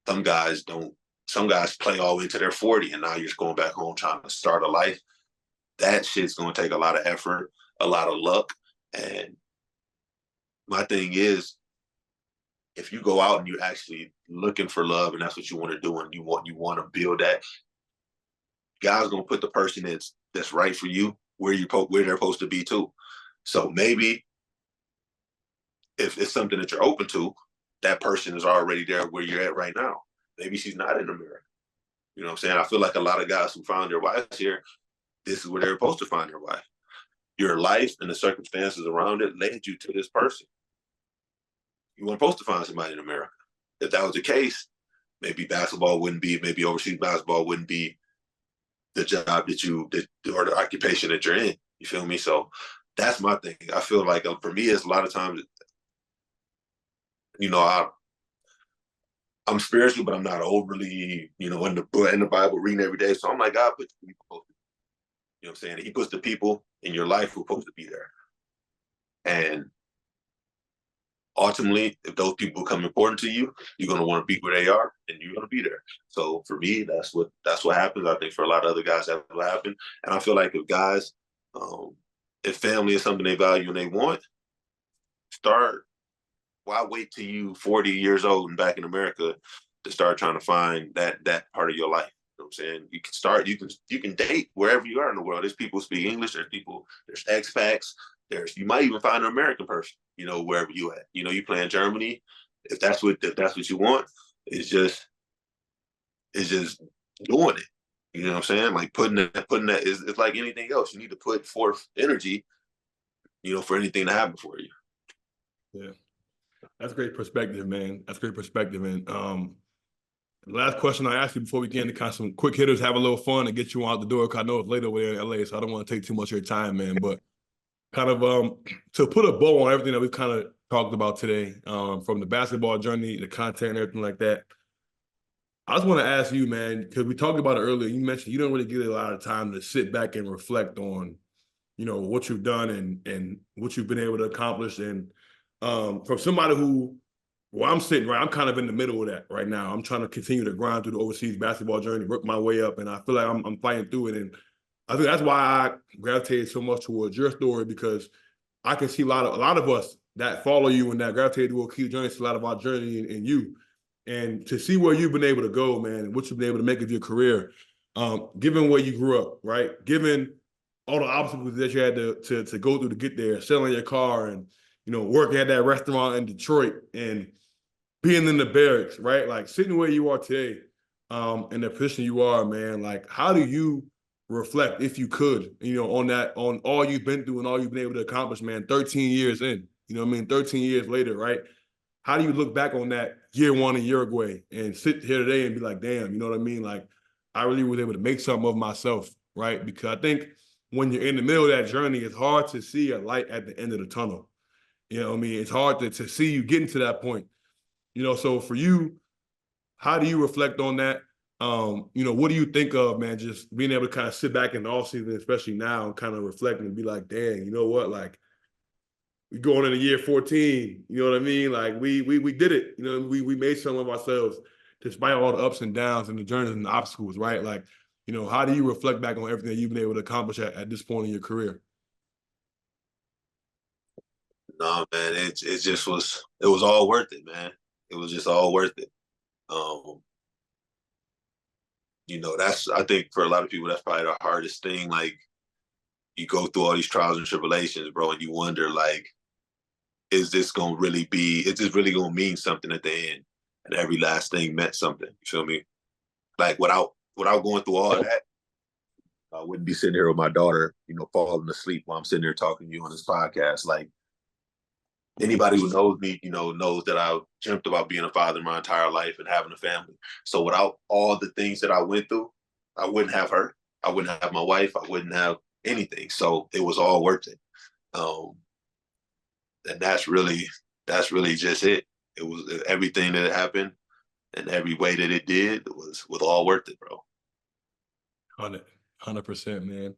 Some guys play all the way to their 40, and now you're just going back home trying to start a life. That shit's going to take a lot of effort, a lot of luck. And my thing is, if you go out and you're actually looking for love and that's what you want to do and you want to build that, God's going to put the person that's right for you where they're supposed to be too. So maybe if it's something that you're open to, that person is already there where you're at right now. Maybe she's not in America. You know what I'm saying? I feel like a lot of guys who found their wives here, this is where they're supposed to find their wife. Your life and the circumstances around it led you to this person. You weren't supposed to find somebody in America. If that was the case, maybe overseas basketball wouldn't be the job or the occupation that you're in. You feel me? So that's my thing. I feel like for me, it's a lot of times, I'm spiritual, but I'm not overly, in the Bible reading every day. So I'm like, God put the people, you know what I'm saying? He puts the people in your life who are supposed to be there. And ultimately, if those people become important to you, you're gonna want to be where they are, and you're gonna be there. So for me, that's what happens. I think for a lot of other guys, that will happen. And I feel like if guys, if family is something they value and they want, start. Why wait till you 40 years old and back in America to start trying to find that part of your life? You know what I'm saying? You can start. You can date wherever you are in the world. There's people who speak English. There's expats. You might even find an American person, wherever you at. You play in Germany. If that's what you want, it's just doing it. You know what I'm saying? Like putting that is, it's like anything else. You need to put forth energy, for anything to happen for you. Yeah. That's great perspective, man. That's great perspective. And the last question I asked you before we get into kind of some quick hitters, have a little fun and get you out the door, because I know it's late over there in LA, so I don't want to take too much of your time, man. But kind of to put a bow on everything that we kind of talked about today, from the basketball journey, the content, and everything like that. I just want to ask you, man, because we talked about it earlier. You mentioned you don't really get a lot of time to sit back and reflect on, what you've done and what you've been able to accomplish. And from somebody who, I'm sitting right, I'm kind of in the middle of that right now. I'm trying to continue to grind through the overseas basketball journey, work my way up, and I feel like I'm fighting through it. And I think that's why I gravitated so much towards your story, because I can see a lot of us that follow you and that gravitate towards Keasy journey, see a lot of our journey in you. And to see where you've been able to go, man, and what you've been able to make of your career, given where you grew up, right? Given all the obstacles that you had to go through to get there, selling your car and, working at that restaurant in Detroit and being in the barracks, right? Like sitting where you are today, in the position you are, man, like how do you reflect, if you could, on all you've been through and all you've been able to accomplish, man, 13 years in, 13 years later, right? How do you look back on that year one in Uruguay and sit here today and be like, damn, you know what I mean? Like, I really was able to make something of myself, right? Because I think when you're in the middle of that journey, it's hard to see a light at the end of the tunnel. You know what I mean? It's hard to see you getting to that point. So for you, how do you reflect on that? What do you think of, man, just being able to kind of sit back in the offseason, especially now, and kind of reflect and be like, dang, you know what? Like, we going into year 14, you know what I mean? Like we did it. We made some of ourselves despite all the ups and downs and the journeys and the obstacles, right? Like, how do you reflect back on everything that you've been able to accomplish at this point in your career? No, man, it just it was all worth it, man. It was just all worth it. I think for a lot of people, that's probably the hardest thing. Like, you go through all these trials and tribulations, bro, and you wonder, like, is this really going to mean something at the end? And every last thing meant something. You feel me? Like, without going through all that, I wouldn't be sitting here with my daughter, falling asleep while I'm sitting here talking to you on this podcast. Like, anybody who knows me, knows that I've dreamt about being a father my entire life and having a family. So without all the things that I went through, I wouldn't have her. I wouldn't have my wife. I wouldn't have anything. So it was all worth it. And that's really just it. It was everything that happened and every way that it did was all worth it, bro. 100%, man.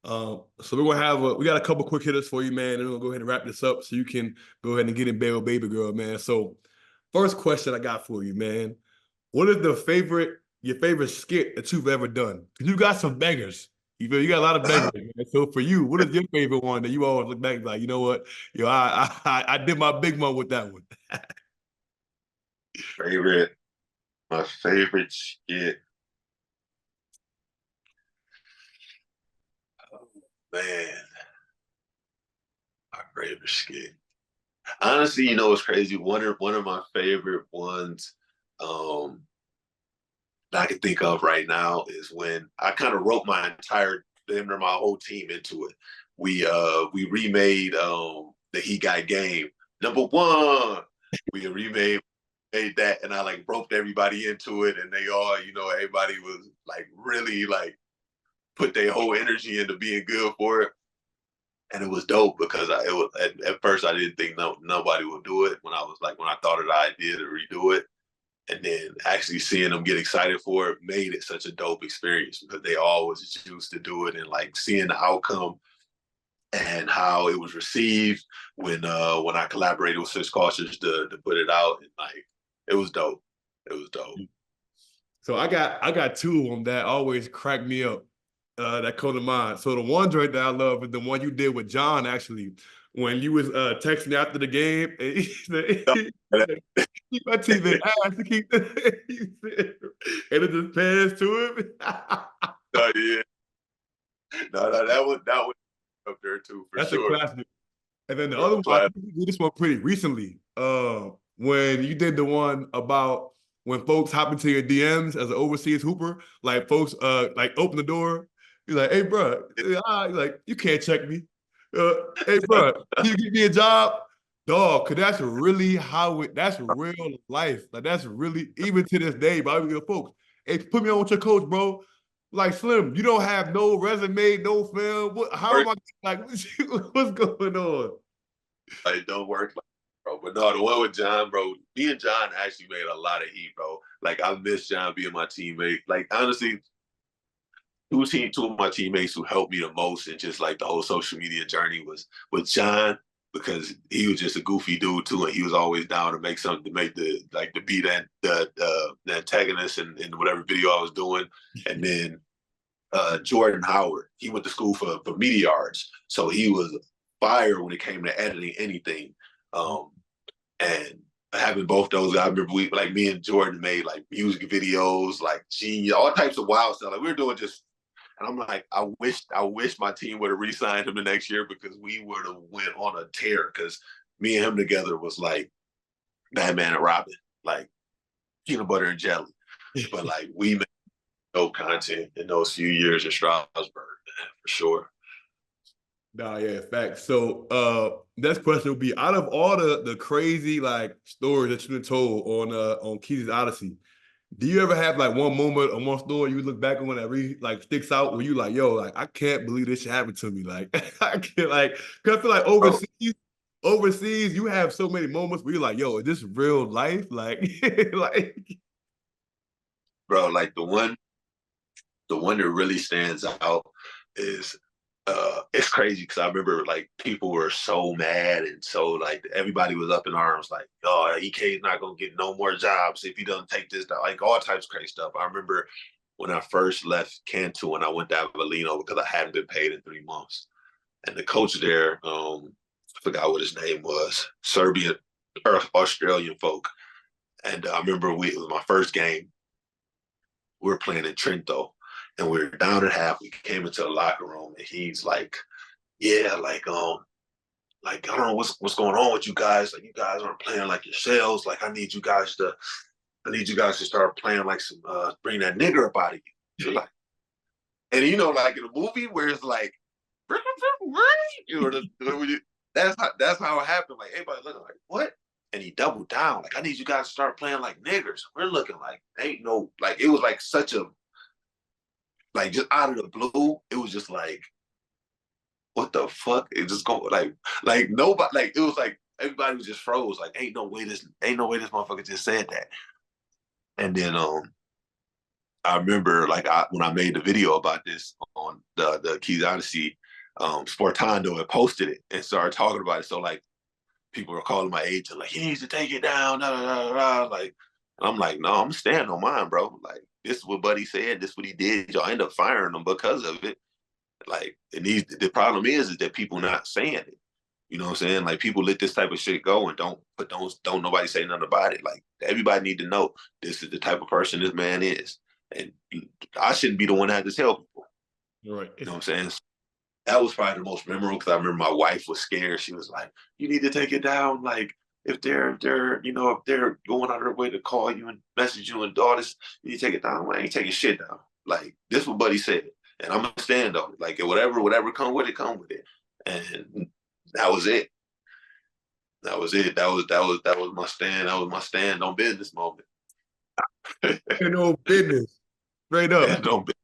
So we're gonna we got a couple quick hitters for you, man, and we'll go ahead and wrap this up so you can go ahead and get in bed with baby girl, man. So first question I got for you, man. What is your favorite skit that you've ever done? Because you got some bangers. You got a lot of bangers, man. So for you, what is your favorite one that you always look back like, you know what? I did my big one with that one. My favorite skit. Oh, man. My favorite skit. Honestly, it's crazy. One of my favorite ones that I can think of right now is when I kind of wrote my whole team into it. We remade the He Got Game #1. We remade that, and I like roped everybody into it, and they all, everybody was like really like put their whole energy into being good for it. And it was dope because it was at first I didn't think nobody would do it when I thought of the idea to redo it. And then actually seeing them get excited for it made it such a dope experience because they always choose to do it, and like seeing the outcome and how it was received when I collaborated with Six Cultures to put it out, and like it was dope. It was dope. So I got two of them that always crack me up. That come to mind. So the one joint that I love is the one you did with John, actually, when you was texting after the game. And he said, keep my teammate ass to keep and it just passed to him. Oh yeah. No, that was up there too for That's sure. a classic. And then the other one, I think you did this one pretty recently. When you did the one about when folks hop into your DMs as an overseas hooper, like folks like open the door, you're like, hey bro, you're like, you can't check me. Hey bro, can you get me a job? Dog, cause that's really that's real life. Like that's really, even to this day, bro, I be like, folks, hey, put me on with your coach, bro. Like Slim, you don't have no resume, no film. How am I like? What's going on? It don't work, bro. But no, the one with John, bro. Me and John actually made a lot of heat, bro. Like I miss John being my teammate. Like honestly, two of my teammates who helped me the most in just like the whole social media journey was John, because he was just a goofy dude too, and he was always down to make something to make the beat and the antagonist in whatever video I was doing. And then Jordan Howard, he went to school for media arts, so he was fire when it came to editing anything. And having both those guys, I remember me and Jordan made like music videos, like genius, all types of wild stuff. Like we were doing just. And I'm like, I wish my team would have re-signed him the next year, because we would have went on a tear, because me and him together was like Batman and Robin, like peanut butter and jelly. But like we made dope content in those few years in Strasbourg, man, for sure. Nah, yeah, facts. So next question would be, out of all the crazy like stories that you've told on Keasy's Odyssey, do you ever have like one moment or one story you look back on that really like sticks out where you like, yo, like I can't believe this shit happened to me? Like I can't, like, cause I feel like overseas, you have so many moments where you're like, yo, is this real life? Like, like, bro, like the one that really stands out is it's crazy, because I remember like people were so mad, and so like everybody was up in arms, like, oh, EK's not gonna get no more jobs if he doesn't take this down, like all types of crazy stuff. I remember when I first left Cantu and I went to Avellino because I hadn't been paid in 3 months, and the coach there, I forgot what his name was, Serbian or Australian folk, and I remember it was my first game. We were playing in Trento, and we were down at half. We came into the locker room, and he's like, yeah, like I don't know what's going on with you guys. Like, you guys aren't playing like yourselves. Like, I need you guys to start playing like some bring that nigger up out of you. Like, and you know, like in a movie where it's like, you know, that's how it happened. Like everybody looking like, what? And he doubled down. Like, I need you guys to start playing like niggers. We're looking like, ain't no, like, it was like such a, like, just out of the blue, it was just like, what the fuck? It just go like nobody, like it was like everybody was just froze. Like, ain't no way this motherfucker just said that. And then I remember like when I made the video about this on the Keys Odyssey, Sportando had posted it and started talking about it. So like people were calling my agent, like, he needs to take it down, da, da, da, da. Like, I'm like, no, I'm staying on mine, bro. Like, this is what Buddy said, this is what he did. Y'all end up firing him because of it. Like, the problem is that people not saying it. You know what I'm saying? Like, people let this type of shit go and don't nobody say nothing about it. Like, everybody need to know this is the type of person this man is. And I shouldn't be the one that had to tell people. Right. You know what I'm saying? That was probably the most memorable, because I remember my wife was scared. She was like, you need to take it down. Like, if they're if they're going out of their way to call you and message you and all this, you need to take it down. Well, I ain't taking shit down. Like, this is what Buddy said. And I'm gonna stand on it. Like, whatever come with it. And that was it. That was it. That was my stand. That was my stand on business moment. No business. Straight up. No business.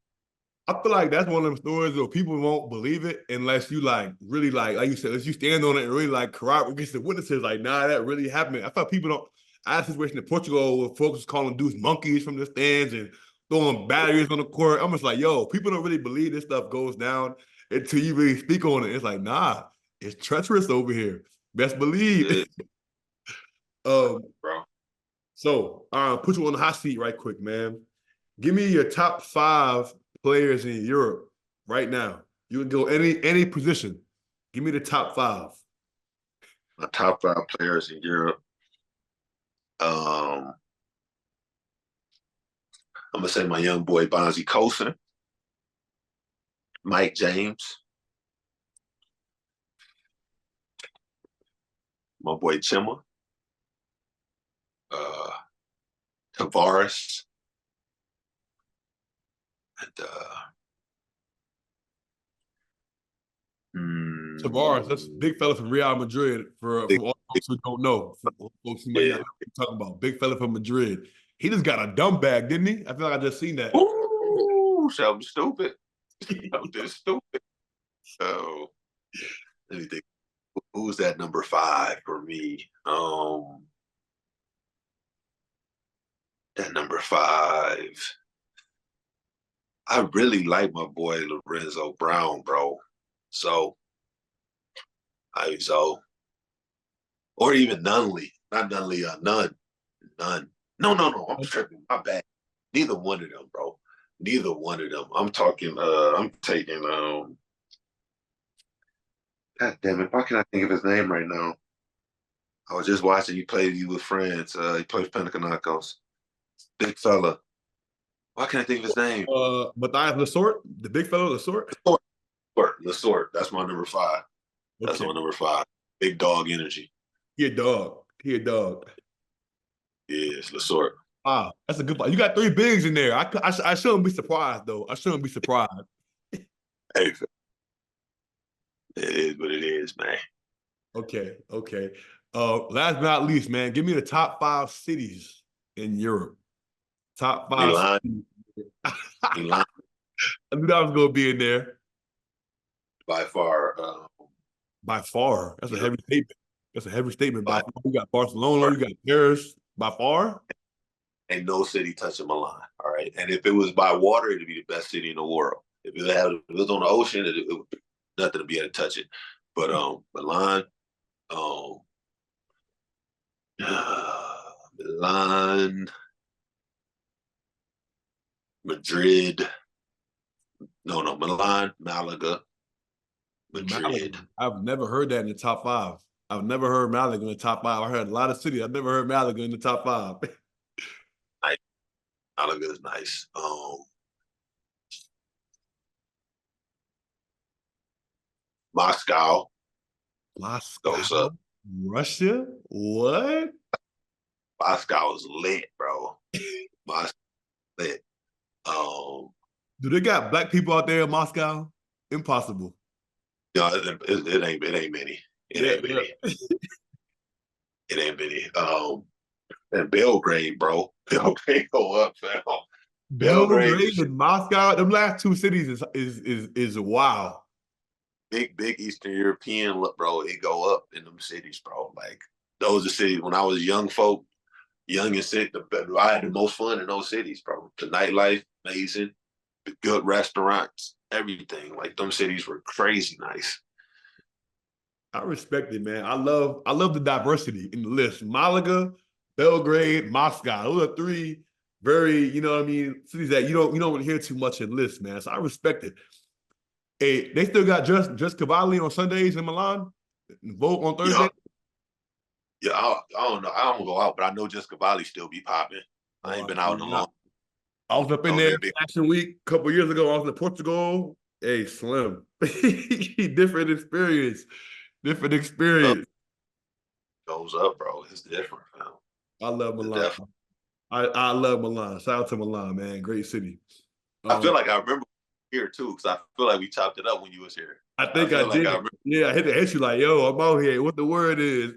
I feel like that's one of them stories where people won't believe it unless you like really like you said, unless you stand on it and really like corroborate against the witnesses. Like, nah, that really happened. I thought people don't. I had a situation in Portugal where folks was calling dudes monkeys from the stands and throwing batteries on the court. I'm just like, yo, people don't really believe this stuff goes down until you really speak on it. It's like, nah, it's treacherous over here. Best believe. Bro. So put you on the hot seat right quick, man. Give me your top 5 players in Europe right now. You can go any position. Give me the top 5. My top 5 players in Europe. I'm gonna say my young boy Bonzi Colson, Mike James, my boy Chima, Tavares, and Tavares, that's big fella from Real Madrid. For all folks who don't know, for folks who might not know what you're talking about, big fella from Madrid. He just got a dumb bag, didn't he? I feel like I just seen that. Ooh, something stupid. Something stupid. So let me think. Who's that number 5 for me? That number 5. I really like my boy Lorenzo Brown, bro. So or even Nunley. Not Nunley, Nunn. No. I'm tripping. My bad. Neither one of them, bro. Neither one of them. I'm taking God damn it. Why can't I think of his name right now? I was just watching you play you with friends. He plays Panathinaikos. Big fella. Why can't I think of his name? Matthias Lesort, the big fellow Lesort. Lesort. That's my number 5. That's my number 5. Big dog energy. He a dog. Yes, Lesort. Ah, that's a good one. You got 3 bigs in there. I shouldn't be surprised though. I shouldn't be surprised. Hey, it is what it is, man. Okay. Last but not least, man, give me the top 5 cities in Europe. Top 5 Milan. Milan. I knew that was gonna be in there. By far. By far. That's a heavy statement. By far. You got Barcelona, you got Paris. By far. Ain't no city touching Milan. All right. And if it was by water, it'd be the best city in the world. If it was on the ocean, it would be nothing to be able to touch it. But Milan, Madrid. No, Milan, Malaga, Madrid. I've never heard that in the top 5. I've never heard Malaga in the top 5. I heard a lot of cities. I've never heard Malaga in the top 5. Malaga is nice. Moscow goes up. Russia? What? Moscow is lit, bro. Moscow lit. Do they got black people out there in Moscow? Impossible. No, it ain't many. It ain't many. It ain't many. And Belgrade, bro. Belgrade go up, fam. Belgrade and Moscow. Them last 2 cities is wow. Big Eastern European look, bro. It go up in them cities, bro. Like those are cities when I was young and sick. I had the most fun in those cities, bro. The nightlife, amazing. The good restaurants, everything. Like them cities were crazy nice. I respect it, man. I love the diversity in the list. Malaga, Belgrade, Moscow. Those are 3 very, you know what I mean, cities that you don't hear too much in lists, man. So I respect it. Hey, they still got just Cavalli on Sundays in Milan. Vote on Thursday. Yeah, I don't know. I don't go out, but I know just Cavalli still be popping. I ain't been out in a long. I was up in there Fashion Week a couple years ago. I was in Portugal. Hey, Slim. Different experience. Goes up, bro. It's different, fam. I love Milan. I love Milan. Shout out to Milan, man. Great city. I feel like I remember here too, because I feel like we chopped it up when you was here. I think I did. I hit you like, yo, I'm out here. What the word is?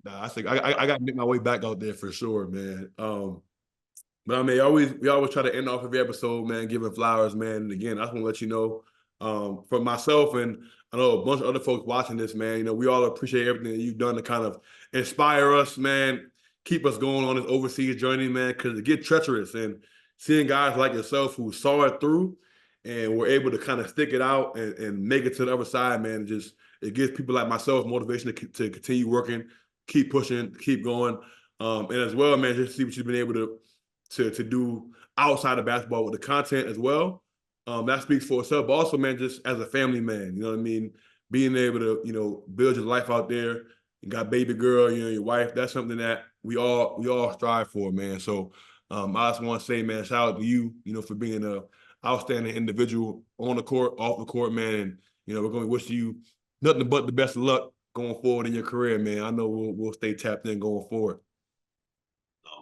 Nah, I think I got to make my way back out there for sure, man. But I mean, we always try to end off every episode, man, giving flowers, man. And again, I just want to let you know, for myself and I know a bunch of other folks watching this, man. You know, we all appreciate everything that you've done to kind of inspire us, man. Keep us going on this overseas journey, man, because it gets treacherous. And seeing guys like yourself who saw it through and were able to kind of stick it out and make it to the other side, man, it gives people like myself motivation to continue working, keep pushing, keep going. And as well, man, just see what you've been able to do outside of basketball with the content as well. That speaks for itself. But also, man, just as a family man, you know what I mean? Being able to, you know, build your life out there. You got baby girl, you know, your wife. That's something that we all strive for, man. So I just want to say, man, shout out to you, you know, for being a outstanding individual on the court, off the court, man. And, you know, we're going to wish you nothing but the best of luck going forward in your career, man. I know we'll stay tapped in going forward.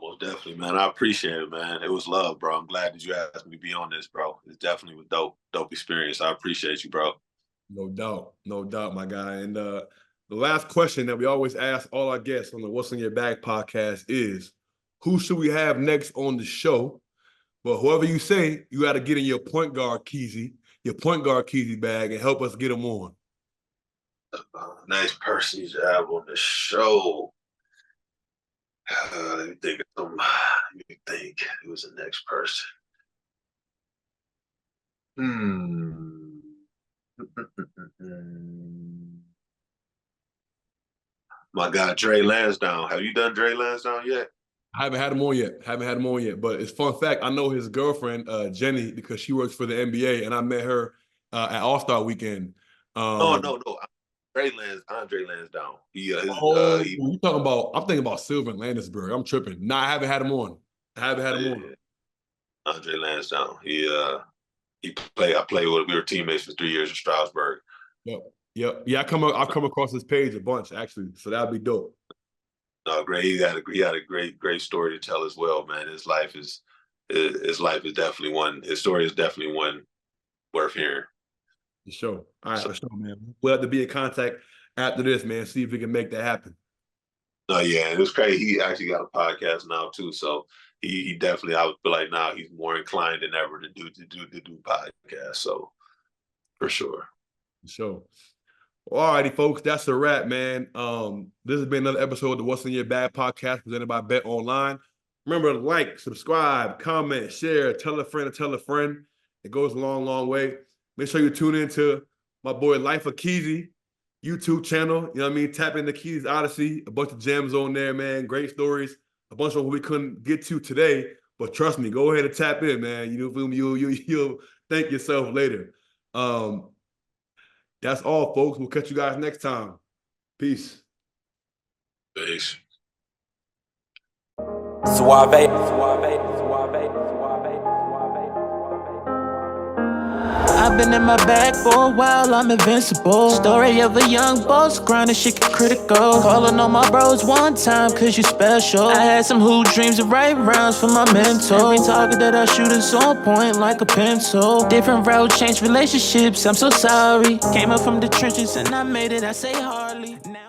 Most definitely, man. I appreciate it, man. It was love, bro. I'm glad that you asked me to be on this, bro. It definitely was dope experience. I appreciate you, bro. No doubt, my guy. And the last question that we always ask all our guests on the What's in Your Bag podcast is, who should we have next on the show? But whoever you say, you got to get in your point guard Keasy bag and help us get them on. Nice person you should have on the show. Let me think of some. Let me think. Who was the next person? My guy Dre Lansdowne. Have you done Dre Lansdowne yet? I haven't had him on yet. But it's fun fact. I know his girlfriend Jenny because she works for the NBA, and I met her at All-Star Weekend. No. Andre Lansdowne. You talking about? I'm thinking about Sylvan Landisberg. I'm tripping. Nah, I haven't had him on. Andre Lansdowne. He played. I played with. We were teammates for 3 years in Strasbourg. Yep. Yeah, I've come across his page a bunch actually. So that'd be dope. No, great. He had a great story to tell as well, man. His life is definitely one. His story is definitely one worth hearing. For sure. All right, for sure, man. We'll have to be in contact after this, man. See if we can make that happen. Oh yeah, it was crazy. He actually got a podcast now too, so he definitely. I would feel like now he's more inclined than ever to do podcasts. So for sure. For sure. Well, all righty, folks. That's a wrap, man. This has been another episode of the What's in Your Bag podcast presented by Bet Online. Remember to like, subscribe, comment, share, tell a friend to tell a friend. It goes a long, long way. Make sure you tune into my boy Life of Keasy YouTube channel. You know what I mean? Tap into Keasy's Odyssey. A bunch of gems on there, man. Great stories. A bunch of them we couldn't get to today. But trust me, go ahead and tap in, man. You'll thank yourself later. That's all, folks. We'll catch you guys next time. Peace. Peace. Suave. I've been in my bag for a while, I'm invincible. Story of a young boss, grinding shit get critical. Calling on my bros one time, cause you special. I had some hoop dreams of right rounds for my mentor. Every target that I shoot is on point like a pencil. Different route, change relationships, I'm so sorry. Came up from the trenches and I made it, I say hardly. Now